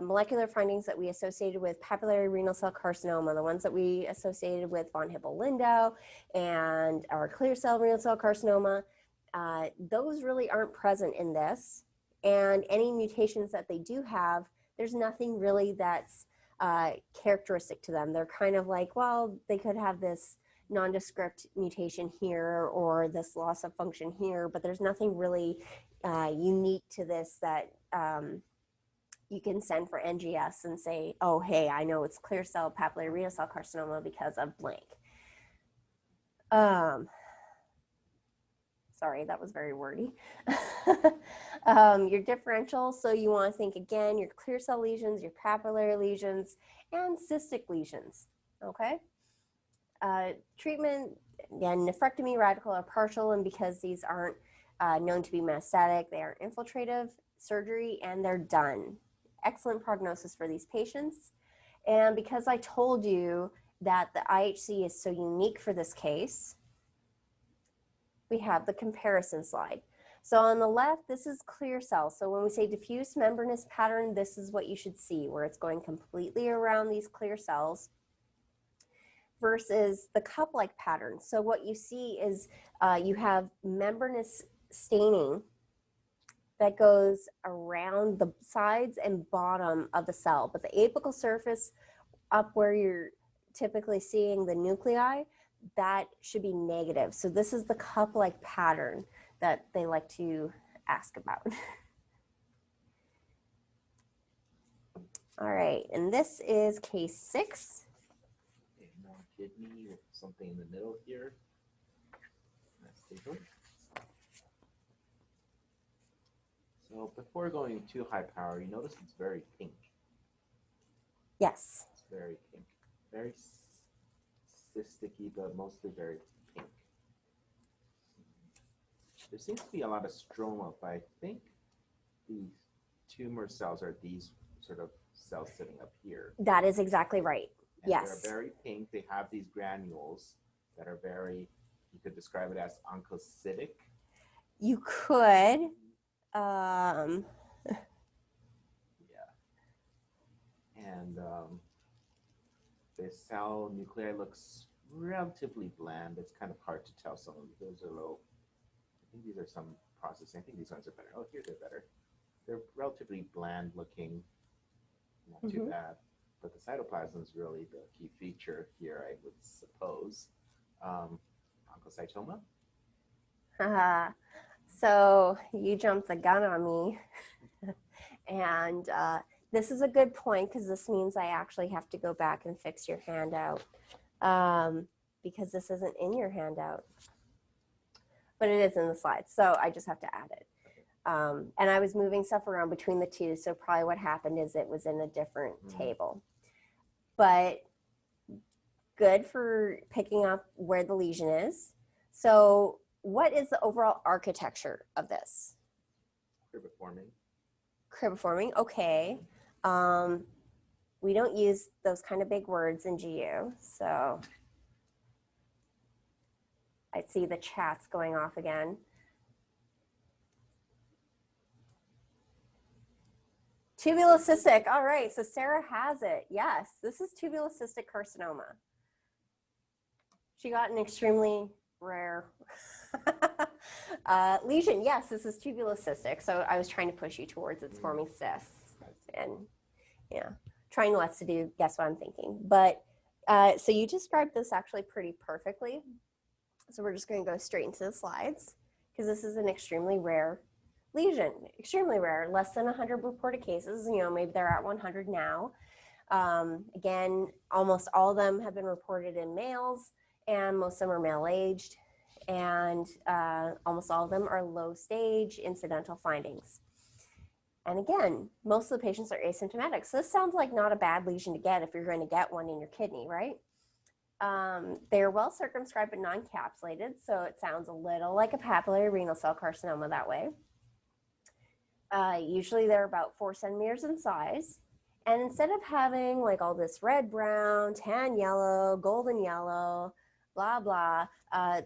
A: molecular findings that we associated with papillary renal cell carcinoma, the ones that we associated with von Hippel-Lindau and our clear cell renal cell carcinoma, those really aren't present in this. And any mutations that they do have, there's nothing really that's characteristic to them. They're kind of like, well, they could have this nondescript mutation here or this loss of function here, but there's nothing really unique to this that you can send for NGS and say, oh, hey, I know it's clear cell papillary renal cell carcinoma because of blank. Sorry, that was very wordy. Your differential, so you want to think again, your clear cell lesions, your papillary lesions, and cystic lesions, okay? Treatment, again, nephrectomy, radical, or partial, and because these aren't known to be metastatic, they are infiltrative surgery, and they're done. Excellent prognosis for these patients. And because I told you that the IHC is so unique for this case, we have the comparison slide. So on the left, this is clear cell. So when we say diffuse membranous pattern, this is what you should see, where it's going completely around these clear cells versus the cup-like pattern. So what you see is you have membranous staining that goes around the sides and bottom of the cell, but the apical surface up where you're typically seeing the nuclei, that should be negative. So this is the cup-like pattern that they like to ask about. All right, and this is case 6.
C: Okay, more kidney with something in the middle here. Let's take a look. So before going too high power, you notice it's very pink.
A: Yes.
C: It's very pink. Very cysticky, but mostly very pink. There seems to be a lot of stroma, but I think these tumor cells are these sort of cells sitting up here.
A: That is exactly right.
C: And
A: yes.
C: They're very pink. They have these granules that are very, you could describe it as oncocytic.
A: You could.
C: Yeah. And the cell nuclei looks relatively bland. It's kind of hard to tell. Some of those are low. I think these are some processing. I think these ones are better. Oh, here they're better. They're relatively bland looking, not too bad. But the cytoplasm is really the key feature here, I would suppose. Oncocytoma?
A: So you jumped the gun on me. And this is a good point because this means I actually have to go back and fix your handout because this isn't in your handout. But it is in the slides, so I just have to add it. And I was moving stuff around between the two, so probably what happened is it was in a different table. but good for picking up where the lesion is. So what is the overall architecture of this?
C: Cribriforming.
A: Cribriforming, okay. We don't use those kind of big words in GU, so I see the chats going off again. Tubulocystic, all right, so Sarah has it. Yes, this is tubulocystic carcinoma. She got an extremely rare lesion. Yes, this is tubulocystic, so I was trying to push you towards it's forming cysts. And yeah, trying less to do, guess what I'm thinking. But so you described this actually pretty perfectly. So we're just going to go straight into the slides because this is an extremely rare lesion, extremely rare, less than 100 reported cases. You know, maybe they're at 100 now. Again, almost all of them have been reported in males, and most of them are male-aged, and almost all of them are low-stage incidental findings. And again, most of the patients are asymptomatic. So this sounds like not a bad lesion to get if you're going to get one in your kidney, right? They're well circumscribed but non-capsulated, so it sounds a little like a papillary renal cell carcinoma that way. Usually they're about 4 centimeters in size. And instead of having like all this red, brown, tan, yellow, golden yellow, blah, blah,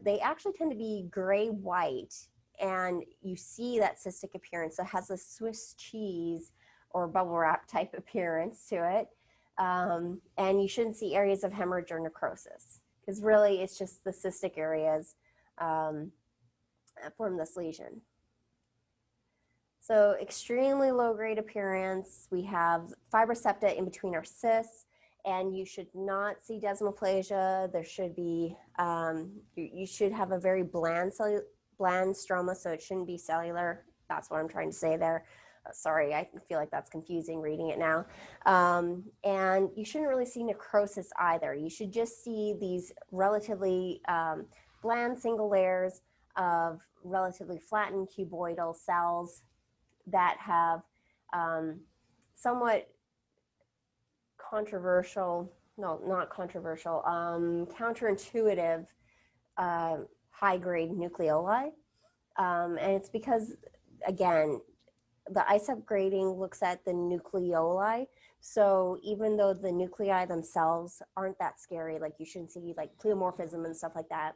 A: they actually tend to be gray, white. And you see that cystic appearance. So it has a Swiss cheese or bubble wrap type appearance to it. And you shouldn't see areas of hemorrhage or necrosis because really it's just the cystic areas that form this lesion. So extremely low grade appearance. We have fibrosepta in between our cysts, and you should not see desmoplasia. There should be, you should have a very bland stroma, so it shouldn't be cellular. That's what I'm trying to say there. Sorry, I feel like that's confusing reading it now. And you shouldn't really see necrosis either. You should just see these relatively bland single layers of relatively flattened cuboidal cells that have somewhat controversial, no, not controversial, counterintuitive high-grade nucleoli. And it's because, again, the ISEP grading looks at the nucleoli. So even though the nuclei themselves aren't that scary, like you shouldn't see like pleomorphism and stuff like that,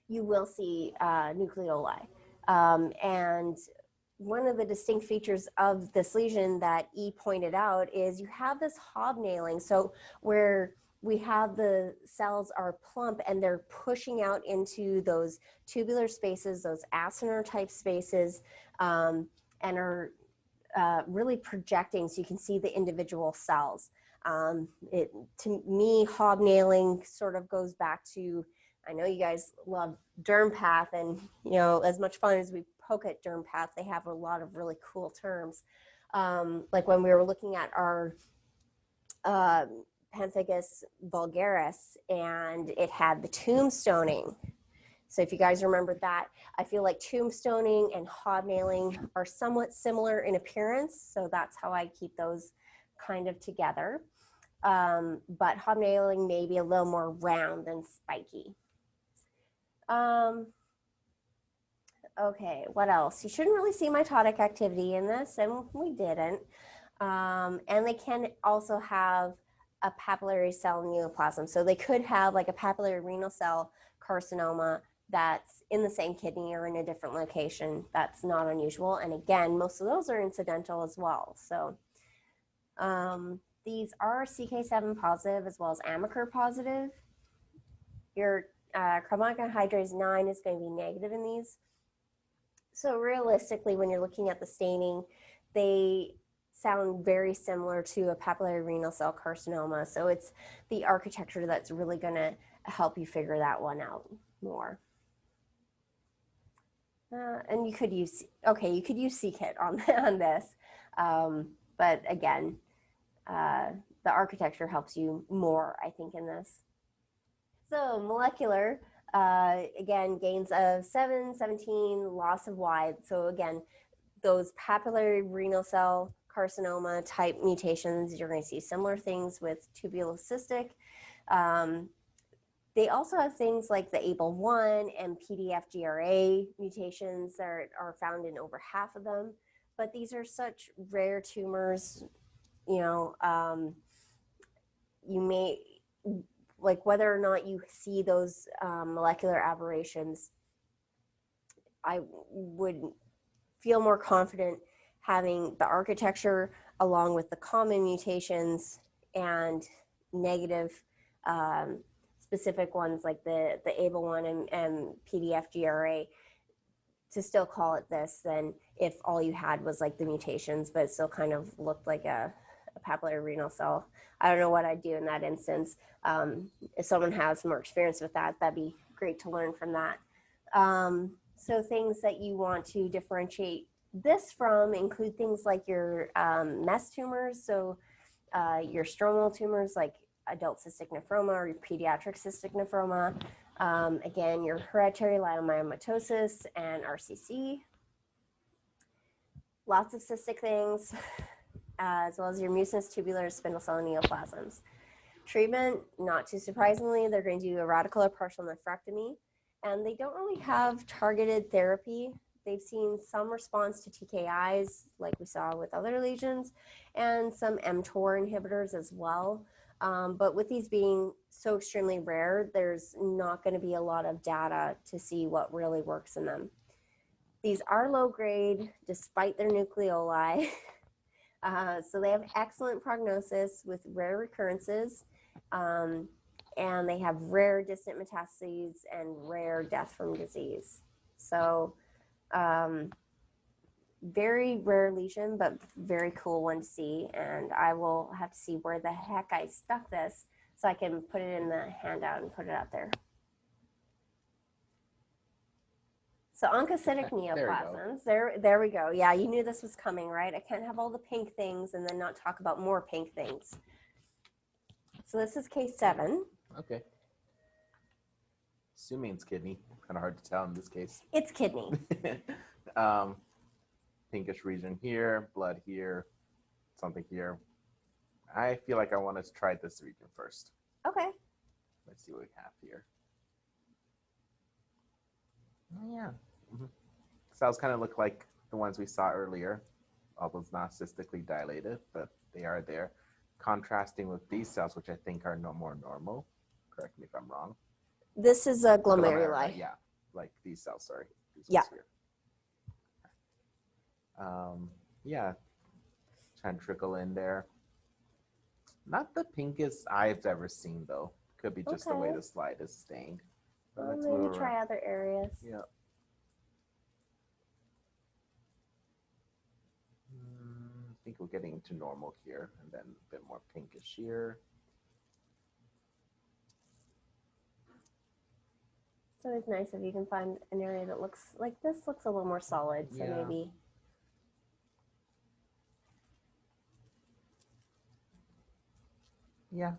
A: you will see nucleoli. And one of the distinct features of this lesion that E pointed out is you have this hobnailing. So where we have the cells are plump and they're pushing out into those tubular spaces, those acinar type spaces, and are really projecting so you can see the individual cells. To me, hobnailing sort of goes back to, I know you guys love DermPath, and you know, as much fun as we poke at DermPath, they have a lot of really cool terms. Like when we were looking at our pemphigus vulgaris, and it had the tombstoning. So if you guys remember that, I feel like tombstoning and hobnailing are somewhat similar in appearance. So that's how I keep those kind of together. But hobnailing may be a little more round than spiky. Okay, what else? You shouldn't really see mitotic activity in this, and we didn't. And they can also have a papillary cell neoplasm. So they could have like a papillary renal cell carcinoma that's in the same kidney or in a different location. That's not unusual. And again, most of those are incidental as well. So these are CK7 positive as well as Amaker positive. Your carbonic anhydrase 9 is going to be negative in these. So realistically, when you're looking at the staining, they sound very similar to a papillary renal cell carcinoma. So it's the architecture that's really going to help you figure that one out more. And you could use, okay, you could use CKIT on this. But again, the architecture helps you more, I think, in this. So molecular, again, gains of 7, 17, loss of Y. So again, those papillary renal cell carcinoma type mutations, you're going to see similar things with tubulocystic. They also have things like the ABL1 and PDFGRA mutations that are found in over half of them. But these are such rare tumors, you know, you may, like whether or not you see those molecular aberrations, I would feel more confident having the architecture along with the common mutations and negative specific ones like the ABL1 and PDFGRA to still call it this than if all you had was like the mutations, but it still kind of looked like a papillary renal cell. I don't know what I'd do in that instance. If someone has more experience with that, that'd be great to learn from that. So things that you want to differentiate this from include things like your MES tumors, so your stromal tumors like adult cystic nephroma or your pediatric cystic nephroma. Again, your hereditary leiomyomatosis and RCC. Lots of cystic things, as well as your mucinous tubular spindle cell neoplasms. Treatment, not too surprisingly, they're going to do a radical or partial nephrectomy, and they don't really have targeted therapy. They've seen some response to TKIs, like we saw with other lesions, and some mTOR inhibitors as well. But with these being so extremely rare, there's not going to be a lot of data to see what really works in them. These are low grade despite their nucleoli. So they have excellent prognosis with rare recurrences, and they have rare distant metastases and rare death from disease. So very rare lesion, but very cool one to see. And I will have to see where the heck I stuck this so I can put it in the handout and put it out there. So oncocytic neoplasms, there we go. Yeah, you knew this was coming, right? I can't have all the pink things and then not talk about more pink things. So this is case 7.
C: Okay. Assuming it's kidney. Kind of hard to tell in this case.
A: It's kidney.
C: Pinkish region here, blood here, something here. I feel like I want to try this region first.
A: Okay.
C: Let's see what we have here. Oh, yeah. Cells kind of look like the ones we saw earlier, although not cystically dilated, but they are there. Contrasting with these cells, which I think are no more normal. Correct me if I'm wrong.
A: This is a glomeruli.
C: Yeah, like these cells, sorry. These
A: yeah.
C: ones here. Yeah, trying to trickle in there. Not the pinkest I've ever seen, though. Could be just the way the slide is stained.
A: Well, maybe try other areas.
C: Yeah. I think we're getting into normal here, and then a bit more pinkish here.
A: It's always nice if you can find an area that looks like this. Looks a little more solid, so maybe.
C: Yeah.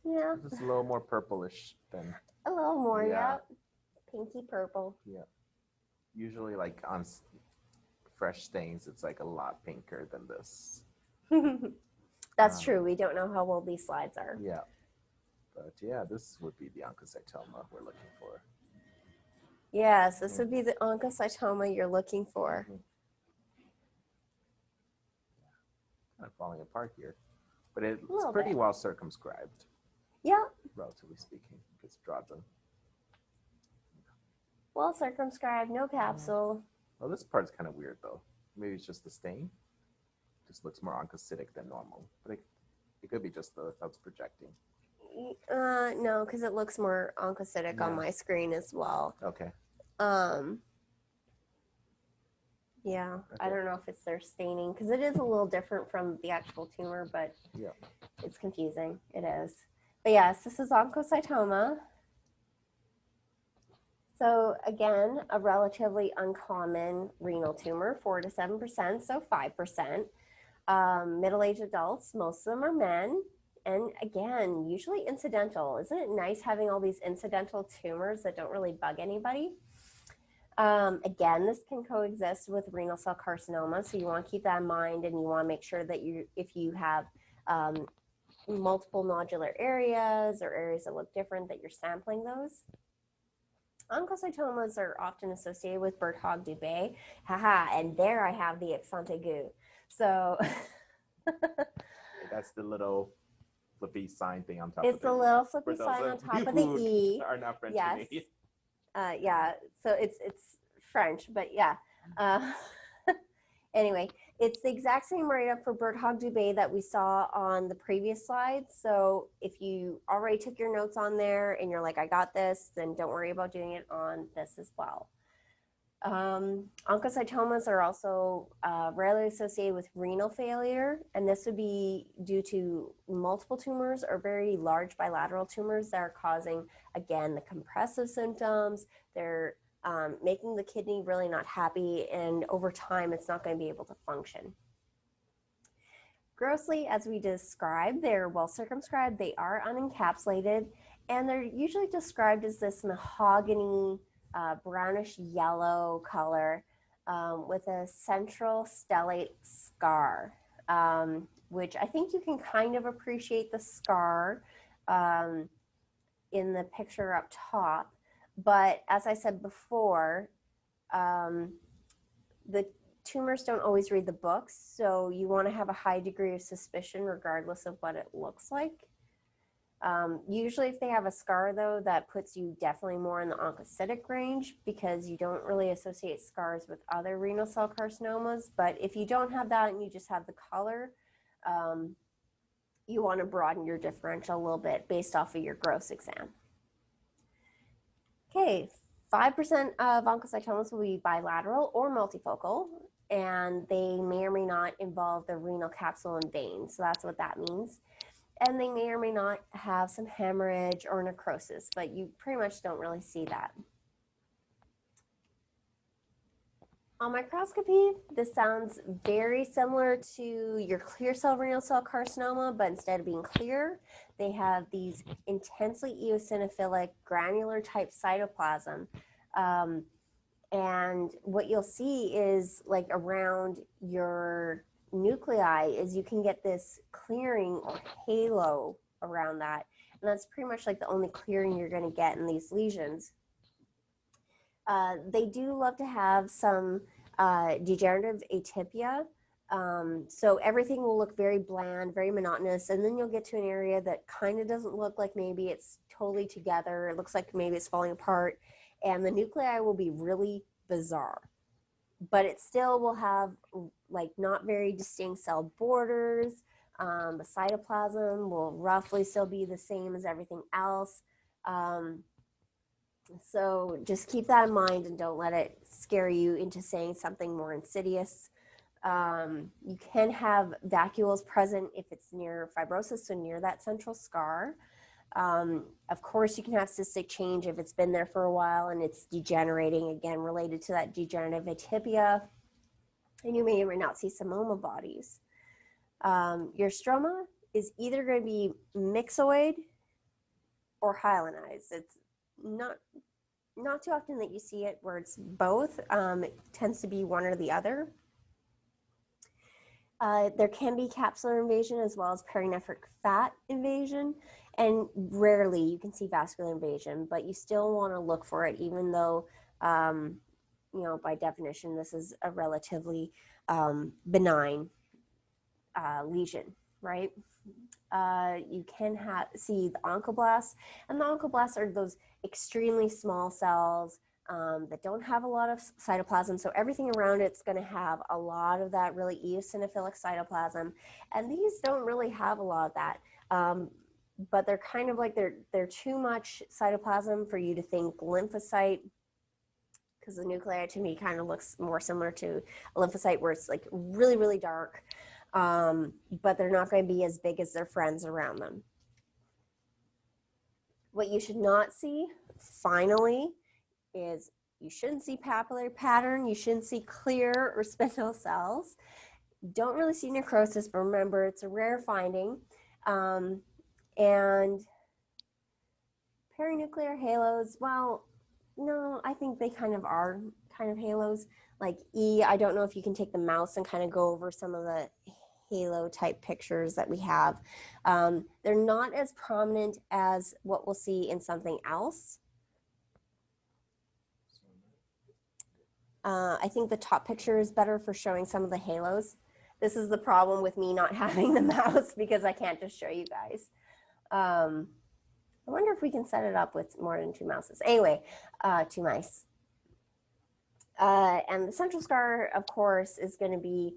A: Yeah.
C: Just a little more purplish than.
A: A little more, yeah. Pinky purple.
C: Yeah. Usually, like on fresh stains, it's like a lot pinker than this.
A: That's true. We don't know how old these slides are.
C: Yeah. But yeah, this would be the oncocytoma we're looking for.
A: Yes, this would be the oncocytoma you're looking for.
C: Kind of falling apart here. But it's pretty well circumscribed.
A: Yeah.
C: Relatively speaking. Just draw them.
A: Well circumscribed, no capsule.
C: Well, this part's kind of weird though. Maybe it's just the stain. Just looks more oncocytic than normal. But it could be just how it's projecting.
A: No, because it looks more oncocytic on my screen as well.
C: Okay.
A: Yeah,
C: Okay.
A: I don't know if it's their staining because it is a little different from the actual tumor, but it's confusing. It is. But yes, this is oncocytoma. So again, a relatively uncommon renal tumor, 4 to 7%, so 5%. Middle-aged adults, most of them are men. And again, usually incidental. Isn't it nice having all these incidental tumors that don't really bug anybody? Again, this can coexist with renal cell carcinoma, so you want to keep that in mind, and you want to make sure that if you have multiple nodular areas or areas that look different, that you're sampling those. Oncocytomas are often associated with Birt-Hogg-Dubé. Haha, and there I have the accent aigu. So
C: that's the little flippy sign thing on top of it.
A: It's the little flippy
C: For those
A: sign on
C: of
A: top
C: you
A: of the
C: who
A: E.
C: are not French
A: Yes.
C: Canadian.
A: Yeah, so it's French, but yeah. Anyway, it's the exact same write-up for Birt-Hogg-Dubé that we saw on the previous slide. So if you already took your notes on there and you're like, I got this, then don't worry about doing it on this as well. Oncocytomas are also rarely associated with renal failure, and this would be due to multiple tumors or very large bilateral tumors that are causing, again, the compressive symptoms. They're making the kidney really not happy, and over time, it's not going to be able to function. Grossly, as we described, they're well circumscribed, they are unencapsulated, and they're usually described as this mahogany, brownish yellow color with a central stellate scar, which I think you can kind of appreciate the scar in the picture up top. But as I said before, the tumors don't always read the books, so you want to have a high degree of suspicion regardless of what it looks like. Usually if they have a scar, though, that puts you definitely more in the oncocytic range because you don't really associate scars with other renal cell carcinomas. But if you don't have that and you just have the color, you want to broaden your differential a little bit based off of your gross exam. Okay, 5% of oncocytomas will be bilateral or multifocal, and they may or may not involve the renal capsule and vein. So that's what that means. And they may or may not have some hemorrhage or necrosis, but you pretty much don't really see that. On microscopy, this sounds very similar to your clear cell renal cell carcinoma, but instead of being clear, they have these intensely eosinophilic granular type cytoplasm. And what you'll see is like around your nuclei is you can get this clearing or halo around that. And that's pretty much like the only clearing you're going to get in these lesions. They do love to have some degenerative atypia. So everything will look very bland, very monotonous, and then you'll get to an area that kind of doesn't look like maybe it's totally together. It looks like maybe it's falling apart, and the nuclei will be really bizarre. But it still will have like not very distinct cell borders. The cytoplasm will roughly still be the same as everything else. So just keep that in mind and don't let it scare you into saying something more insidious. You can have vacuoles present if it's near fibrosis, so near that central scar. Of course, you can have cystic change if it's been there for a while and it's degenerating, again, related to that degenerative atypia. And you may or may not see samoma bodies. Your stroma is either going to be myxoid or hyalinized. It's not too often that you see it where it's both. It tends to be one or the other. There can be capsular invasion as well as perinephric fat invasion, and rarely you can see vascular invasion, but you still want to look for it, even though, you know, by definition, this is a relatively benign lesion, right? You can see the oncoblasts, and the oncoblasts are those extremely small cells that don't have a lot of cytoplasm. So everything around it's going to have a lot of that really eosinophilic cytoplasm. And these don't really have a lot of that. But they're kind of like they're too much cytoplasm for you to think lymphocyte, because the nuclei to me kind of looks more similar to a lymphocyte where it's like really, really dark. But they're not going to be as big as their friends around them. What you should not see, finally, is you shouldn't see papillary pattern, you shouldn't see clear or spindle cells. Don't really see necrosis, but remember, it's a rare finding. And perinuclear halos, well, no, I think they kind of are kind of halos. Like E, I don't know if you can take the mouse and kind of go over some of the halo type pictures that we have. They're not as prominent as what we'll see in something else. I think the top picture is better for showing some of the halos. This is the problem with me not having the mouse because I can't just show you guys. I wonder if we can set it up with more than 2 mouses. Anyway, 2 mice. And the central scar, of course, is going to be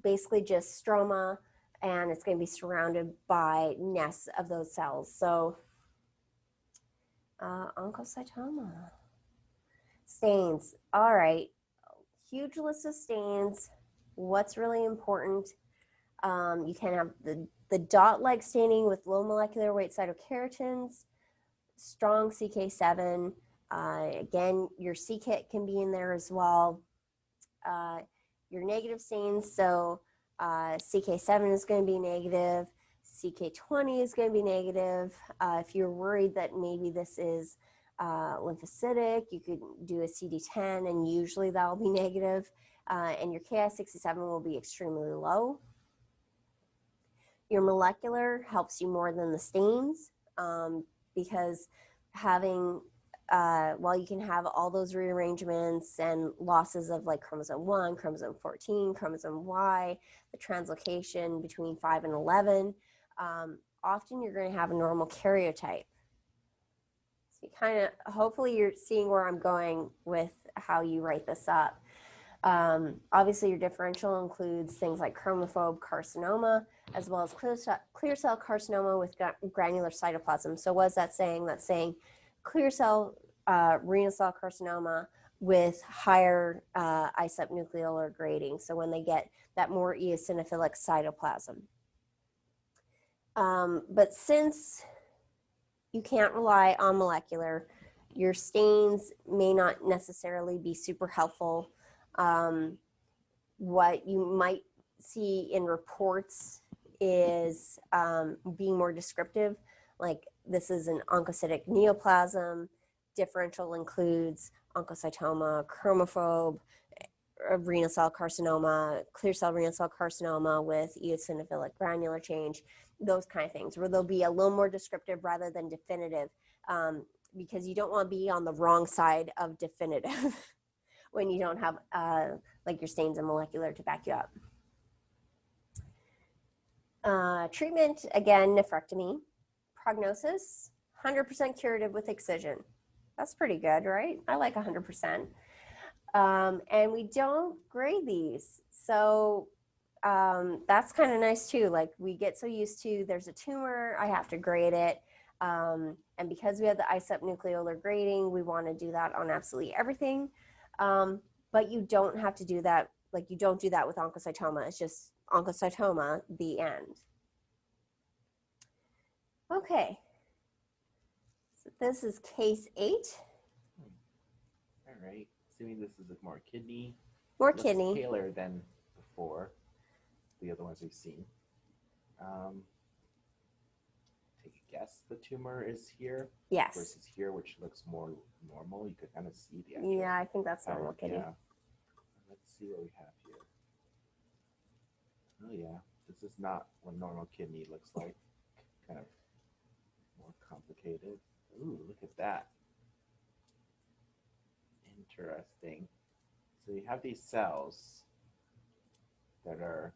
A: basically just stroma, and it's going to be surrounded by nests of those cells. So oncocytoma. Stains. All right. Huge list of stains. What's really important? You can have the dot-like staining with low molecular weight cytokeratins, strong CK7. Again, your c-Kit can be in there as well. Your negative stains, so CK7 is going to be negative, CK20 is going to be negative. If you're worried that maybe this is lymphocytic, you could do a CD10 and usually that will be negative. And your Ki67 will be extremely low. Your molecular helps you more than the stains because having, while you can have all those rearrangements and losses of like chromosome 1, chromosome 14, chromosome Y, the translocation between 5 and 11, often you're going to have a normal karyotype. So you kind of, hopefully you're seeing where I'm going with how you write this up. Obviously your differential includes things like chromophobe carcinoma, as well as clear cell carcinoma with granular cytoplasm. So what is that saying? That's saying clear cell renal cell carcinoma with higher isopnucleolar grading. So when they get that more eosinophilic cytoplasm. But since you can't rely on molecular, your stains may not necessarily be super helpful. What you might see in reports is being more descriptive, like this is an oncocytic neoplasm, differential includes oncocytoma, chromophobe, renal cell carcinoma, clear cell renal cell carcinoma with eosinophilic granular change, those kind of things, where they'll be a little more descriptive rather than definitive, because you don't want to be on the wrong side of definitive when you don't have like your stains and molecular to back you up. Treatment, again, nephrectomy. Prognosis, 100% curative with excision. That's pretty good, right? I like 100%. And we don't grade these. So that's kind of nice too. Like we get so used to, there's a tumor, I have to grade it. And because we have the isopnucleolar grading, we want to do that on absolutely everything. But you don't have to do that. Like you don't do that with oncocytoma. It's just oncocytoma, the end. Okay. So this is case 8.
C: All right. Assuming this is more kidney.
A: More
C: Looks
A: kidney.
C: paler than before, the other ones we've seen. Take a guess. The tumor is here.
A: Yes.
C: Versus here, which looks more normal. You could kind of see the actual.
A: Yeah, I think that's normal kidney.
C: Yeah. Let's see what we have here. Oh yeah, this is not what normal kidney looks like. Kind of more complicated. Ooh, look at that. Interesting. So you have these cells that are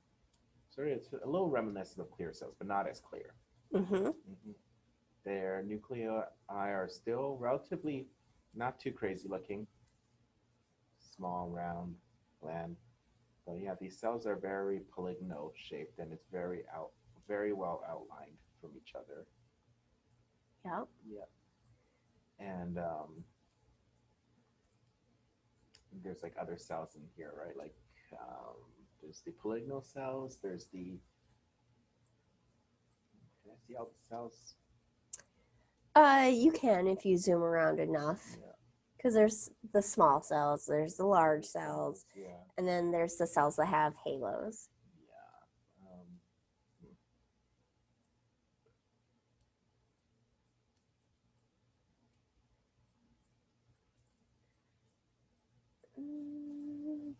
C: sort of a little reminiscent of clear cells, but not as clear.
A: Mm-hmm.
C: Their nuclei are still relatively not too crazy looking. Small, round, bland. But yeah, these cells are very polygonal shaped, and it's very well outlined from each other.
A: Yep.
C: Yep. And there's like other cells in here, right? Like there's the polygonal cells. There's the. Can I see all the cells?
A: You can if you zoom around enough.
C: Yeah.
A: Because there's the small cells, there's the large cells,
C: Yeah.
A: and then there's the cells that have halos.
C: Yeah.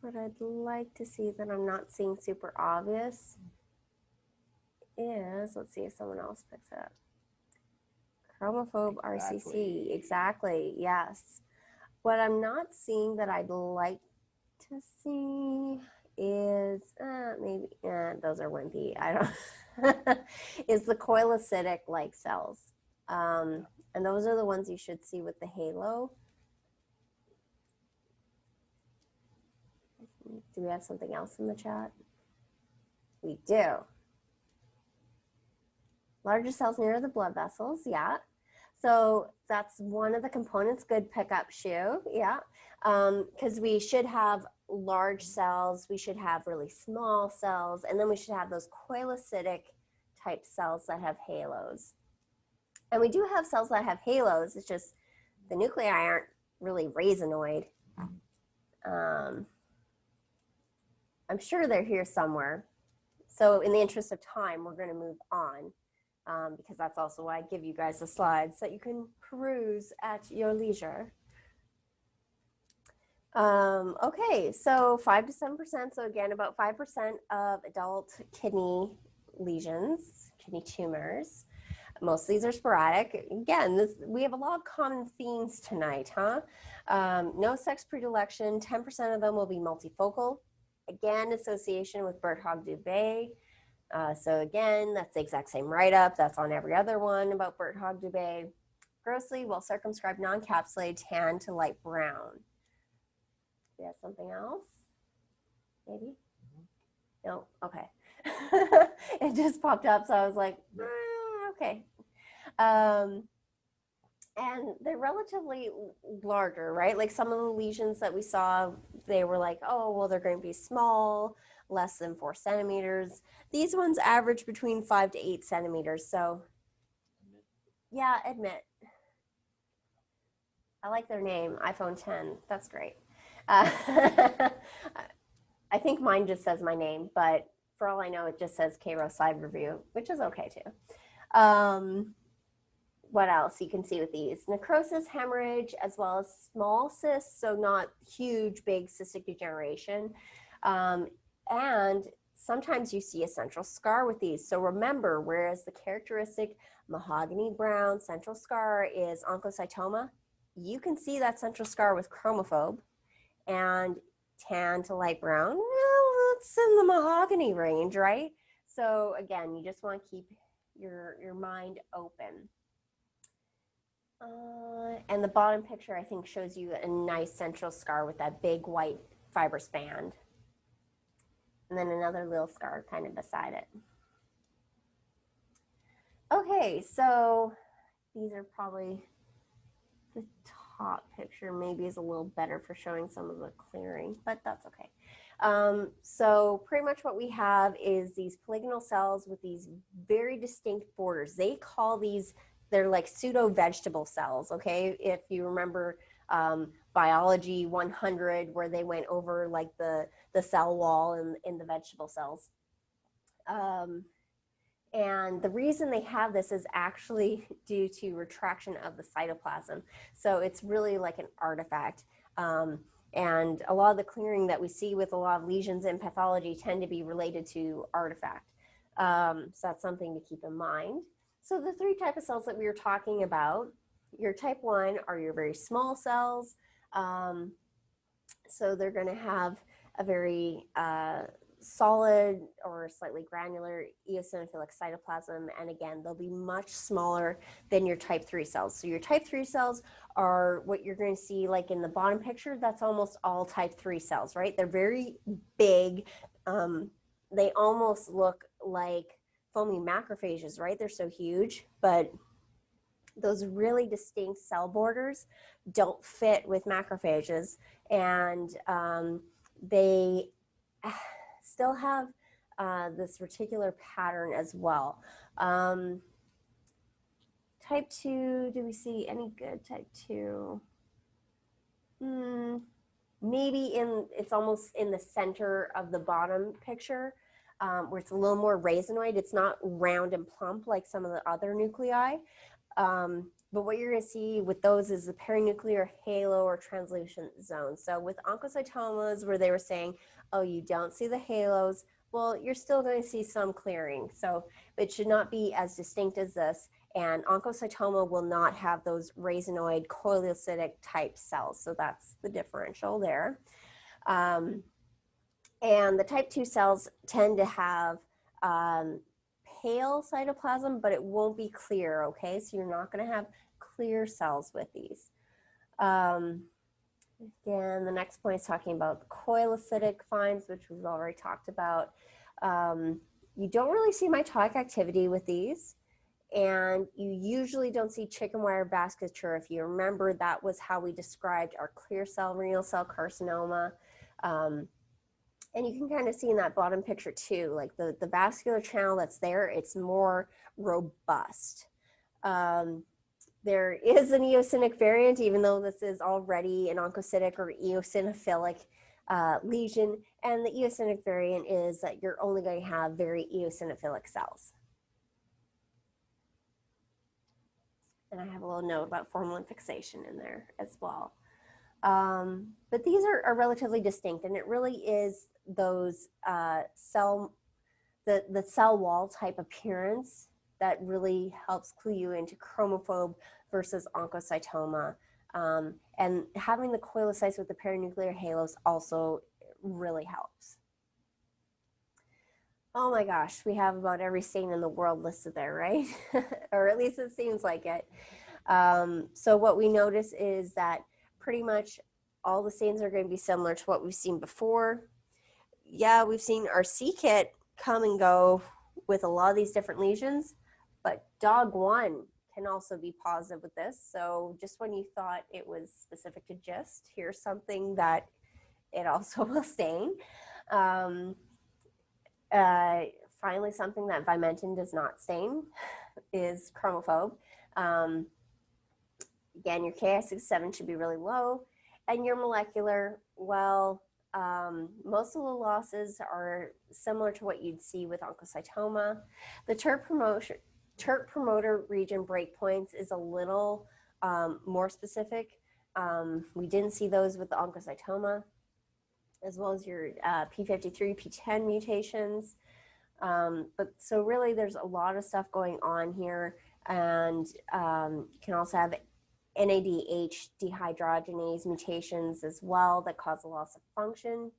A: what I'd like to see that I'm not seeing super obvious is, let's see if someone else picks it up. Chromophobe RCC, exactly, yes. What I'm not seeing that I'd like to see is, maybe, those are wimpy, I don't, is the coilocytic-like cells. And those are the ones you should see with the halo. Do we have something else in the chat? We do. Larger cells near the blood vessels, yeah. So that's one of the components, good pickup shoe, yeah. Because we should have large cells, we should have really small cells, and then we should have those coilocytic type cells that have halos. And we do have cells that have halos, it's just the nuclei aren't really raisinoid. I'm sure they're here somewhere. So in the interest of time, we're going to move on because that's also why I give you guys the slides that you can peruse at your leisure. Okay, so 5 to 7%. So again, about 5% of adult kidney lesions, kidney tumors. Most of these are sporadic. Again, we have a lot of common themes tonight, huh? No sex predilection, 10% of them will be multifocal. Again, association with Birt-Hogg-Dubé. So again, that's the exact same write-up. That's on every other one about Birt-Hogg-Dubé. Grossly well-circumscribed, non-capsulated, tan to light brown. Do you have something else? Maybe? No? Okay. It just popped up, so I was like, okay. And they're relatively larger, right? Like some of the lesions that we saw, they were like, oh, well, they're going to be small, less than 4 centimeters. These ones average between 5 to 8 centimeters. So yeah, admit. I like their name, iPhone 10. That's great. I think mine just says my name, but for all I know, it just says KL Slide Review, which is okay too. What else you can see with these? Necrosis, hemorrhage, as well as small cysts, so not huge, big cystic degeneration. And sometimes you see a central scar with these. So remember, whereas the characteristic mahogany brown central scar is oncocytoma, you can see that central scar with chromophobe, and tan to light brown, well, it's in the mahogany range, right? So again, you just want to keep your mind open. And the bottom picture, I think, shows you a nice central scar with that big white fibrous band. And then another little scar kind of beside it. Okay, so these are probably the top picture maybe is a little better for showing some of the clearing, but that's okay. So pretty much what we have is these polygonal cells with these very distinct borders. They call these, they're like pseudo vegetable cells, okay? If you remember Biology 100, where they went over like the cell wall in the vegetable cells. And the reason they have this is actually due to retraction of the cytoplasm. So it's really like an artifact. And a lot of the clearing that we see with a lot of lesions in pathology tend to be related to artifact. So that's something to keep in mind. So the 3 types of cells that we were talking about, your type 1 are your very small cells. So they're going to have a very solid or slightly granular eosinophilic cytoplasm. And again, they'll be much smaller than your type 3 cells. So your type 3 cells are what you're going to see like in the bottom picture. That's almost all type 3 cells, right? They're very big. They almost look like foamy macrophages, right? They're so huge, but those really distinct cell borders don't fit with macrophages, and they still have this reticular pattern as well. Type 2, do we see any good type 2? Maybe it's almost in the center of the bottom picture, where it's a little more raisinoid. It's not round and plump like some of the other nuclei. But what you're going to see with those is the perinuclear halo or translucent zone. So with oncocytomas, where they were saying, oh, you don't see the halos, well, you're still going to see some clearing. So it should not be as distinct as this. And oncocytoma will not have those racinoid coilocytic type cells. So that's the differential there. And the type 2 cells tend to have pale cytoplasm, but it won't be clear, okay? So you're not going to have clear cells with these. Again, the next point is talking about the coilocytic finds, which we've already talked about. You don't really see mitotic activity with these, and you usually don't see chicken wire vasculature. If you remember, that was how we described our clear cell renal cell carcinoma. And you can kind of see in that bottom picture too, like the vascular channel that's there, it's more robust. There is an eosinophilic variant, even though this is already an oncocytic or eosinophilic lesion. And the eosinophilic variant is that you're only going to have very eosinophilic cells. And I have a little note about formalin fixation in there as well. But these are relatively distinct, and it really is those the cell wall type appearance that really helps clue you into chromophobe versus oncocytoma. And having the coilocytes with the perinuclear halos also really helps. Oh my gosh, we have about every stain in the world listed there, right? Or at least it seems like it. So what we notice is that pretty much all the stains are going to be similar to what we've seen before. Yeah, we've seen our C-kit come and go with a lot of these different lesions, but DOG1 can also be positive with this. So just when you thought it was specific to GIST, here's something that it also will stain. Finally, something that Vimentin does not stain is chromophobe. Again, your Ki67 should be really low, and your molecular, well, most of the losses are similar to what you'd see with oncocytoma. The TERT promoter region breakpoints is a little more specific. We didn't see those with the oncocytoma, as well as your P53, P10 mutations. But so really there's a lot of stuff going on here, and you can also have NADH dehydrogenase mutations as well that cause a loss of function.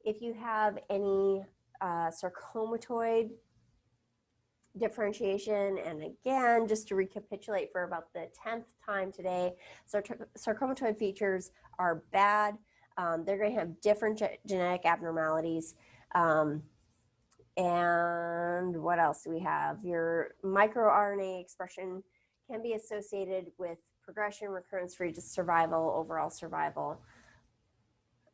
A: If you have any sarcomatoid differentiation, and again, just to recapitulate for about the 10th time today, sarcomatoid features are bad. They're going to have different genetic abnormalities. And what else do we have? Your microRNA expression can be associated with progression, recurrence-free survival, overall survival.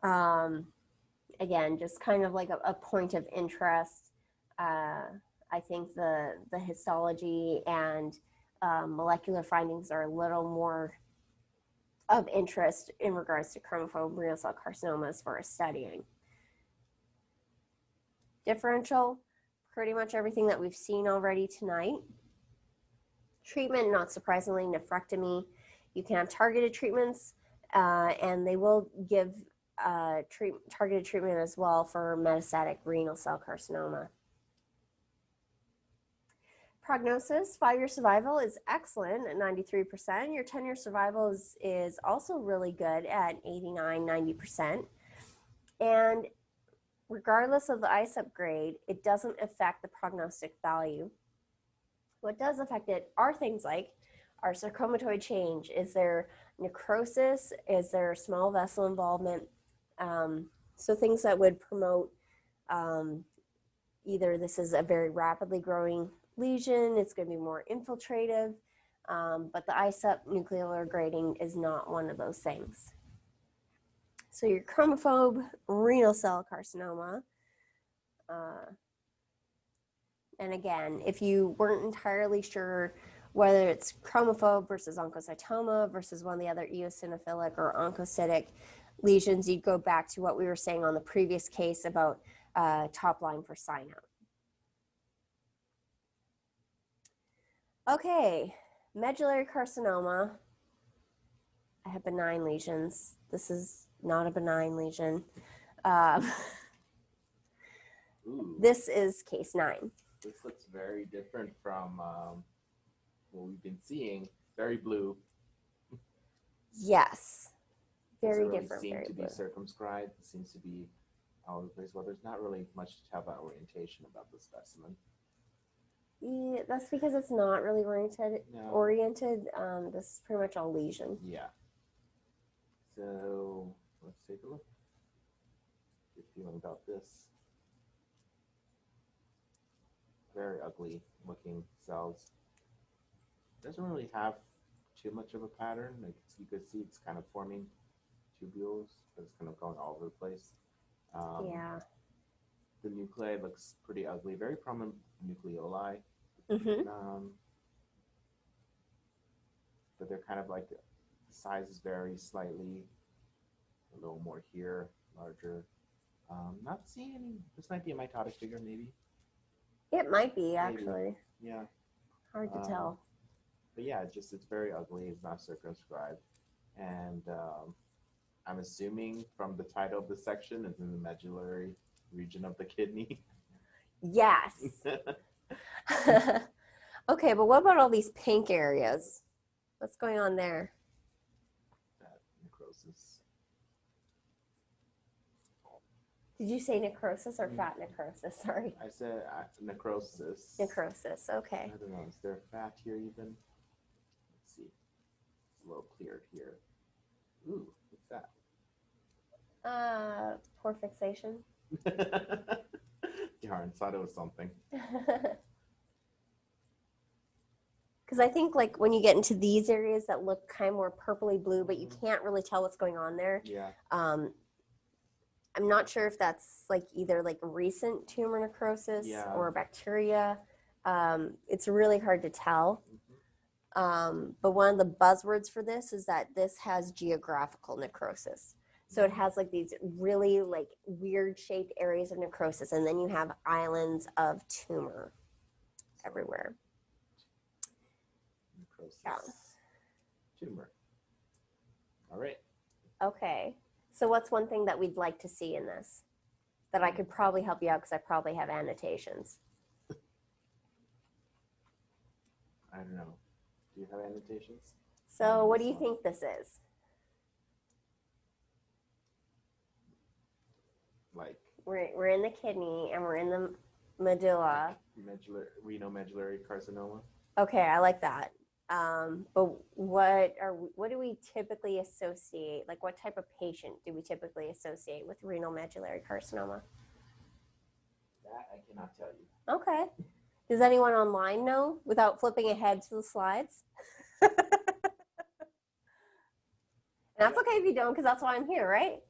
A: Again, just kind of like a point of interest. I think the histology and molecular findings are a little more of interest in regards to chromophobe renal cell carcinomas for studying. Differential, pretty much everything that we've seen already tonight. Treatment, not surprisingly, nephrectomy. You can have targeted treatments, and they will give targeted treatment as well for metastatic renal cell carcinoma. Prognosis, 5-year survival is excellent at 93%. Your 10-year survival is also really good at 89, 90%. And regardless of the ISUP grade, it doesn't affect the prognostic value. What does affect it are things like, our sarcomatoid change? Is there necrosis? Is there small vessel involvement? So things that would promote either this is a very rapidly growing lesion, it's going to be more infiltrative, but the ISUP nucleolar grading is not one of those things. So your chromophobe renal cell carcinoma, and again, if you weren't entirely sure whether it's chromophobe versus oncocytoma versus one of the other eosinophilic or oncocytic lesions, you'd go back to what we were saying on the previous case about top line for sign out. Okay, medullary carcinoma, I have benign lesions. This is not a benign lesion.
C: Ooh,
A: This is case 9.
C: this looks very different from what we've been seeing. Very blue.
A: Yes. Very
C: Doesn't really
A: different,
C: seem
A: very
C: to
A: blue.
C: be circumscribed. It seems to be all over the place. Well, there's not really much to tell about orientation about the specimen.
A: Yeah, that's because it's not really oriented.
C: No.
A: This is pretty much all lesion.
C: Yeah. So let's take a look. Good feeling about this. Very ugly looking cells. Doesn't really have too much of a pattern. Like you could see, it's kind of forming tubules, but it's kind of going all over the place.
A: Yeah.
C: The nuclei looks pretty ugly. Very prominent nucleoli.
A: Mm-hmm.
C: But they're kind of like, the sizes vary slightly. A little more here, larger. Not seeing any. This might be a mitotic figure, maybe.
A: It might be, actually.
C: Maybe. Yeah.
A: Hard to tell.
C: But yeah, it's very ugly. It's not circumscribed. And I'm assuming from the title of the section, it's in the medullary region of the kidney.
A: Yes. Okay, but what about all these pink areas? What's going on there?
C: That necrosis.
A: Did you say necrosis or fat necrosis? Sorry.
C: I said necrosis.
A: Necrosis, okay.
C: I don't know. Is there fat here even? Let's see. It's a little cleared here. Ooh, what's that?
A: Poor fixation.
C: Darn, thought it was something.
A: Because I think like when you get into these areas that look kind of more purpley blue, but you can't really tell what's going on there.
C: Yeah.
A: I'm not sure if that's like either like recent tumor necrosis or bacteria. It's really hard to tell. But one of the buzzwords for this is that this has geographical necrosis. So it has like these really like weird shaped areas of necrosis, and then you have islands of tumor everywhere.
C: Necrosis.
A: Yeah.
C: Tumor. All right.
A: Okay. So what's one thing that we'd like to see in this that I could probably help you out because I probably have annotations?
C: I don't know. Do you have annotations?
A: So what do you think this is?
C: Like
A: We're in the kidney and we're in the medulla.
C: Renal medullary carcinoma.
A: Okay, I like that. But what do we typically associate? Like, what type of patient do we typically associate with renal medullary carcinoma?
C: That I cannot tell you.
A: Okay. Does anyone online know without flipping ahead to the slides? That's okay if you don't, because that's why I'm here, right?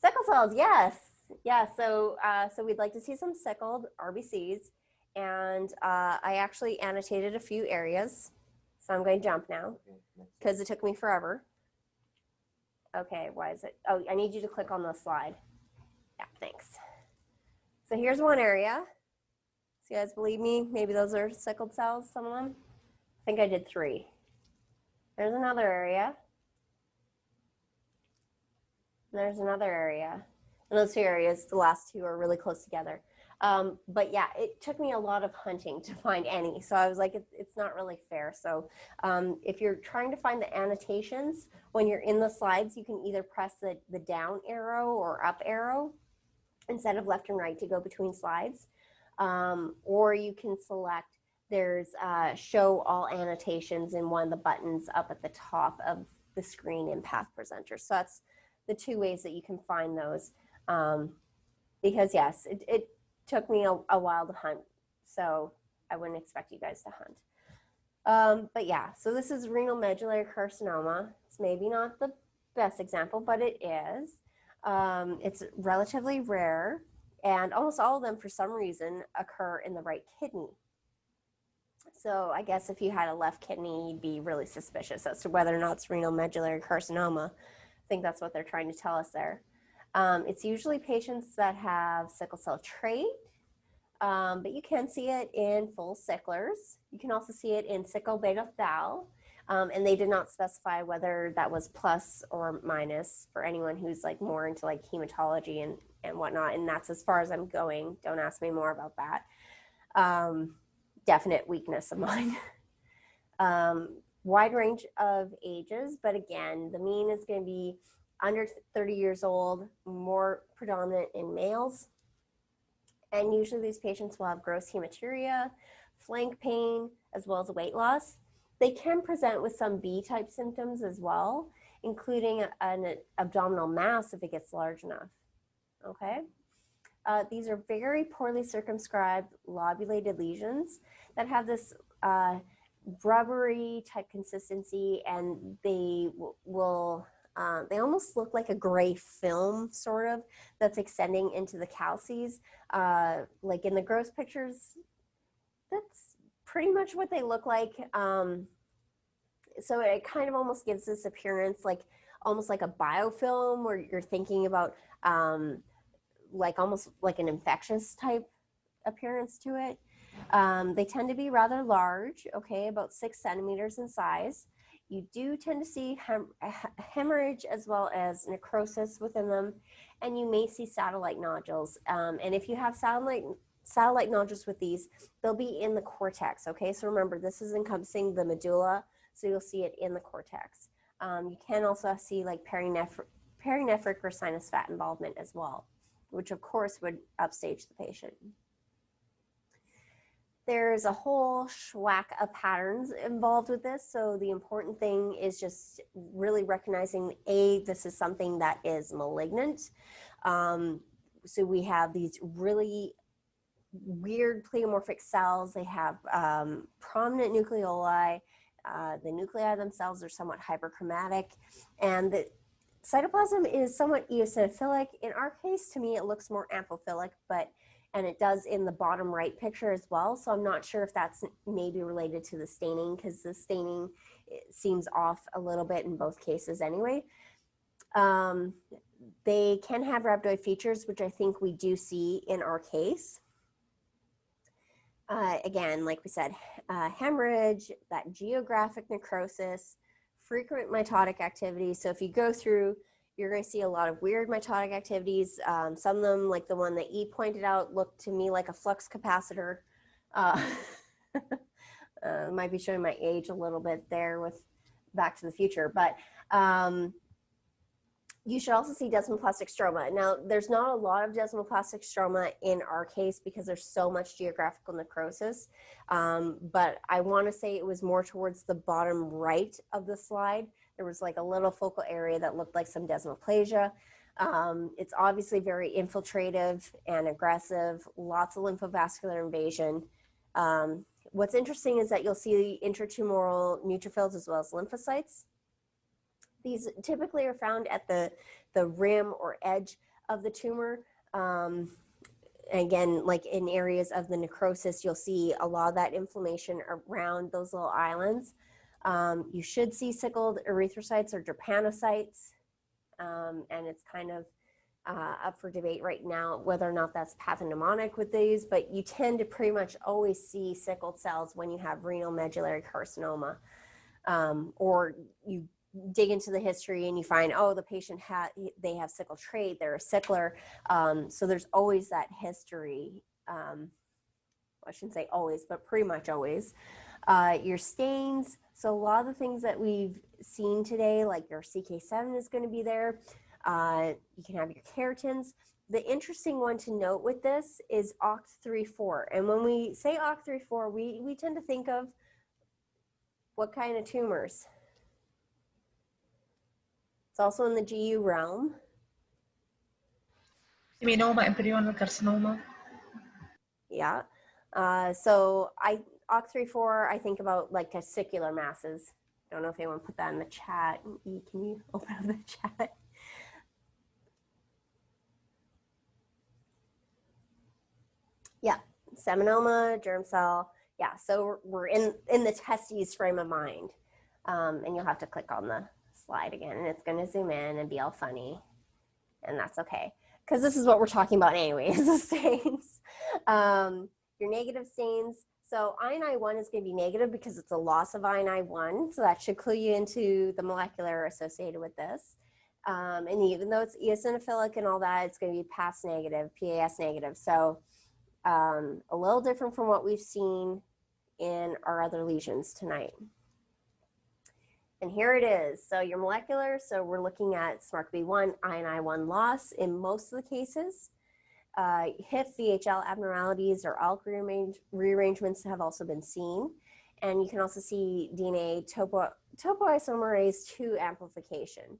A: Sickle cells, yes. Yeah, so we'd like to see some sickled RBCs. And I actually annotated a few areas. So I'm going to jump now because it took me forever. Okay, why is it? Oh, I need you to click on the slide. Yeah, thanks. So here's one area. So you guys believe me? Maybe those are sickled cells, some of them. I think I did 3. There's another area. And there's another area. And those 2 areas, the last 2 are really close together. But yeah, it took me a lot of hunting to find any. So I was like, it's not really fair. So if you're trying to find the annotations, when you're in the slides, you can either press the down arrow or up arrow instead of left and right to go between slides. Or you can select, there's show all annotations in one of the buttons up at the top of the screen in Path Presenter. So that's the 2 ways that you can find those. Because yes, it took me a while to hunt, so I wouldn't expect you guys to hunt. But yeah, so this is renal medullary carcinoma. It's maybe not the best example, but it is. It's relatively rare, and almost all of them, for some reason, occur in the right kidney. So I guess if you had a left kidney, you'd be really suspicious as to whether or not it's renal medullary carcinoma. I think that's what they're trying to tell us there. It's usually patients that have sickle cell trait, But you can see it in full sicklers. You can also see it in sickle beta thal. And they did not specify whether that was plus or minus for anyone who's like more into like hematology and whatnot. And that's as far as I'm going. Don't ask me more about that. Definite weakness of mine. Wide range of ages, but again, the mean is going to be under 30 years old, more predominant in males. And usually these patients will have gross hematuria, flank pain, as well as weight loss. They can present with some B-type symptoms as well, including an abdominal mass if it gets large enough, okay? These are very poorly circumscribed lobulated lesions that have this rubbery type consistency, and they will they almost look like a gray film sort of that's extending into the calces. Like in the gross pictures, that's pretty much what they look like. So it kind of almost gives this appearance like almost like a biofilm, where you're thinking about like almost like an infectious type appearance to it. They tend to be rather large, okay, about 6 centimeters in size. You do tend to see hemorrhage as well as necrosis within them, and you may see satellite nodules. And if you have satellite nodules with these, they'll be in the cortex, okay? So remember, this is encompassing the medulla, so you'll see it in the cortex. You can also see like perinephric or sinus fat involvement as well, which of course would upstage the patient. There's a whole schwack of patterns involved with this. So the important thing is just really recognizing, this is something that is malignant. So we have these really weird pleomorphic cells. They have prominent nucleoli. The nuclei themselves are somewhat hyperchromatic. And the cytoplasm is somewhat eosinophilic. In our case, to me, it looks more amphiphilic, and it does in the bottom right picture as well. So I'm not sure if that's maybe related to the staining, because the staining seems off a little bit in both cases anyway. They can have rhabdoid features, which I think we do see in our case. Again, like we said, hemorrhage, that geographic necrosis, frequent mitotic activity. So if you go through, you're going to see a lot of weird mitotic activities. Some of them, like the one that E pointed out, look to me like a flux capacitor. Might be showing my age a little bit there with Back to the Future, but you should also see desmoplastic stroma. Now, there's not a lot of desmoplastic stroma in our case because there's so much geographical necrosis, but I want to say it was more towards the bottom right of the slide. There was like a little focal area that looked like some desmoplasia. It's obviously very infiltrative and aggressive, lots of lymphovascular invasion. What's interesting is that you'll see intratumoral neutrophils as well as lymphocytes. These typically are found at the rim or edge of the tumor. Again, like in areas of the necrosis, you'll see a lot of that inflammation around those little islands. You should see sickled erythrocytes or drepanocytes, and it's kind of up for debate right now whether or not that's pathognomonic with these, but you tend to pretty much always see sickled cells when you have renal medullary carcinoma, or you dig into the history and you find, oh, the patient they have sickle trait, they're a sickler. So there's always that history. I shouldn't say always, but pretty much always. Your stains. So a lot of the things that we've seen today, like your CK7 is going to be there. You can have your keratins. The interesting one to note with this is OCT3/4. And when we say OCT3/4, we tend to think of what kind of tumors? It's also in the GU realm.
B: Seminoma, embryonal carcinoma.
A: Yeah. So OCT3/4, I think about like testicular masses. I don't know if anyone put that in the chat. E, can you open up the chat? Yeah, seminoma, germ cell. Yeah, so we're in the testes frame of mind. And you'll have to click on the slide again, and it's going to zoom in and be all funny, and that's okay. because this is what we're talking about anyways, the stains. Your negative stains. So INI1 is going to be negative because it's a loss of INI1. So that should clue you into the molecular associated with this. And even though it's eosinophilic and all that, it's going to be PAS negative, PAS negative. So a little different from what we've seen in our other lesions tonight. And here it is. So your molecular, so we're looking at SMARCB1, INI1 loss in most of the cases. HIF, VHL abnormalities or ALK rearrangements have also been seen. And you can also see DNA topoisomerase 2 amplification.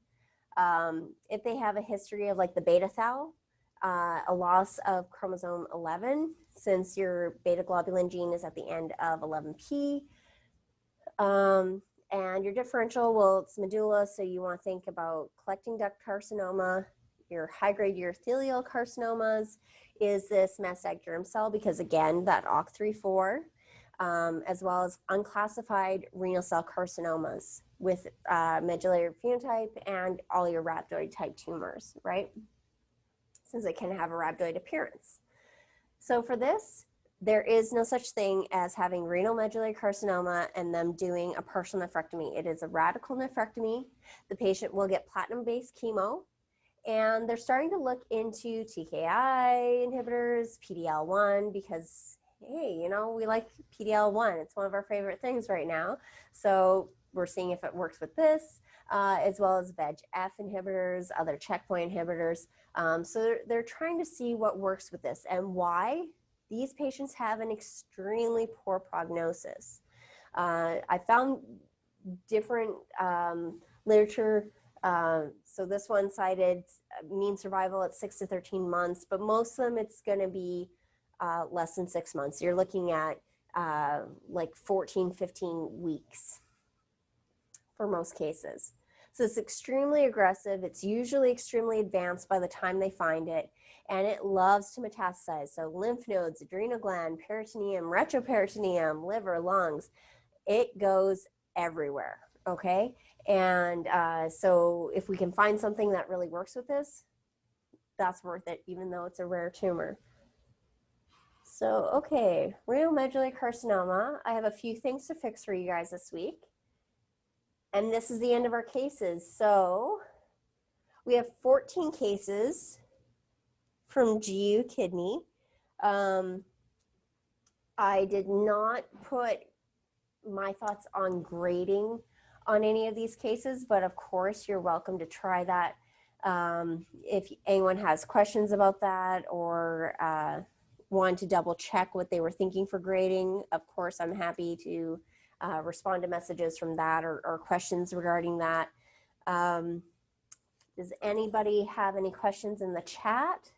A: If they have a history of like the beta thal, a loss of chromosome 11, since your beta globulin gene is at the end of 11p. And your differential, well, it's medulla, so you want to think about collecting duct carcinoma. Your high-grade urothelial carcinomas is this metastatic germ cell, because again, that OCT3/4, as well as unclassified renal cell carcinomas with medullary phenotype and all your rhabdoid type tumors, right? Since it can have a rhabdoid appearance. So for this, there is no such thing as having renal medullary carcinoma and them doing a partial nephrectomy. It is a radical nephrectomy. The patient will get platinum-based chemo, and they're starting to look into TKI inhibitors, PDL1, because, hey, you know, we like PDL1. It's one of our favorite things right now. So we're seeing if it works with this, as well as VEGF inhibitors, other checkpoint inhibitors. So they're trying to see what works with this and why. These patients have an extremely poor prognosis. I found different literature. So this one cited mean survival at 6 to 13 months, but most of them it's going to be less than 6 months. You're looking at like 14, 15 weeks for most cases. So it's extremely aggressive. It's usually extremely advanced by the time they find it, and it loves to metastasize. So lymph nodes, adrenal gland, peritoneum, retroperitoneum, liver, lungs, it goes everywhere, okay? And so if we can find something that really works with this, that's worth it, even though it's a rare tumor. So, okay, renal medullary carcinoma. I have a few things to fix for you guys this week. And this is the end of our cases. So we have 14 cases from GU Kidney. I did not put my thoughts on grading on any of these cases, but of course you're welcome to try that. If anyone has questions about that or want to double check what they were thinking for grading, of course I'm happy to respond to messages from that or questions regarding that. Does anybody have any questions in the chat?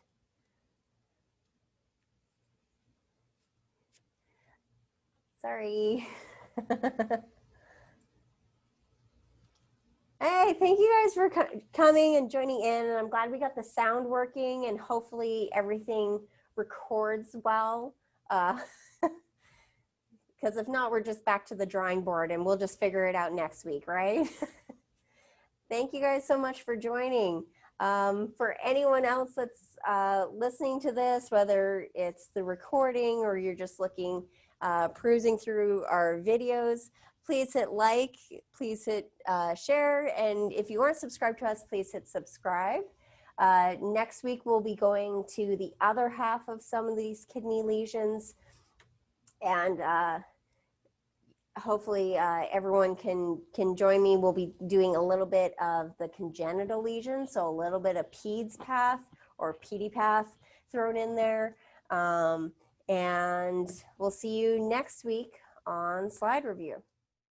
A: Sorry. Hey, thank you guys for coming and joining in. And I'm glad we got the sound working and hopefully everything records well. Because if not, we're just back to the drawing board and we'll just figure it out next week, right? Thank you guys so much for joining. For anyone else that's listening to this, whether it's the recording or you're just looking, perusing through our videos, please hit like, please hit share, and if you aren't subscribed to us, please hit subscribe. Next week, we'll be going to the other half of some of these kidney lesions, and hopefully everyone can join me. We'll be doing a little bit of the congenital lesions, so a little bit of PEDS path or PD path thrown in there. And we'll see you next week on slide review.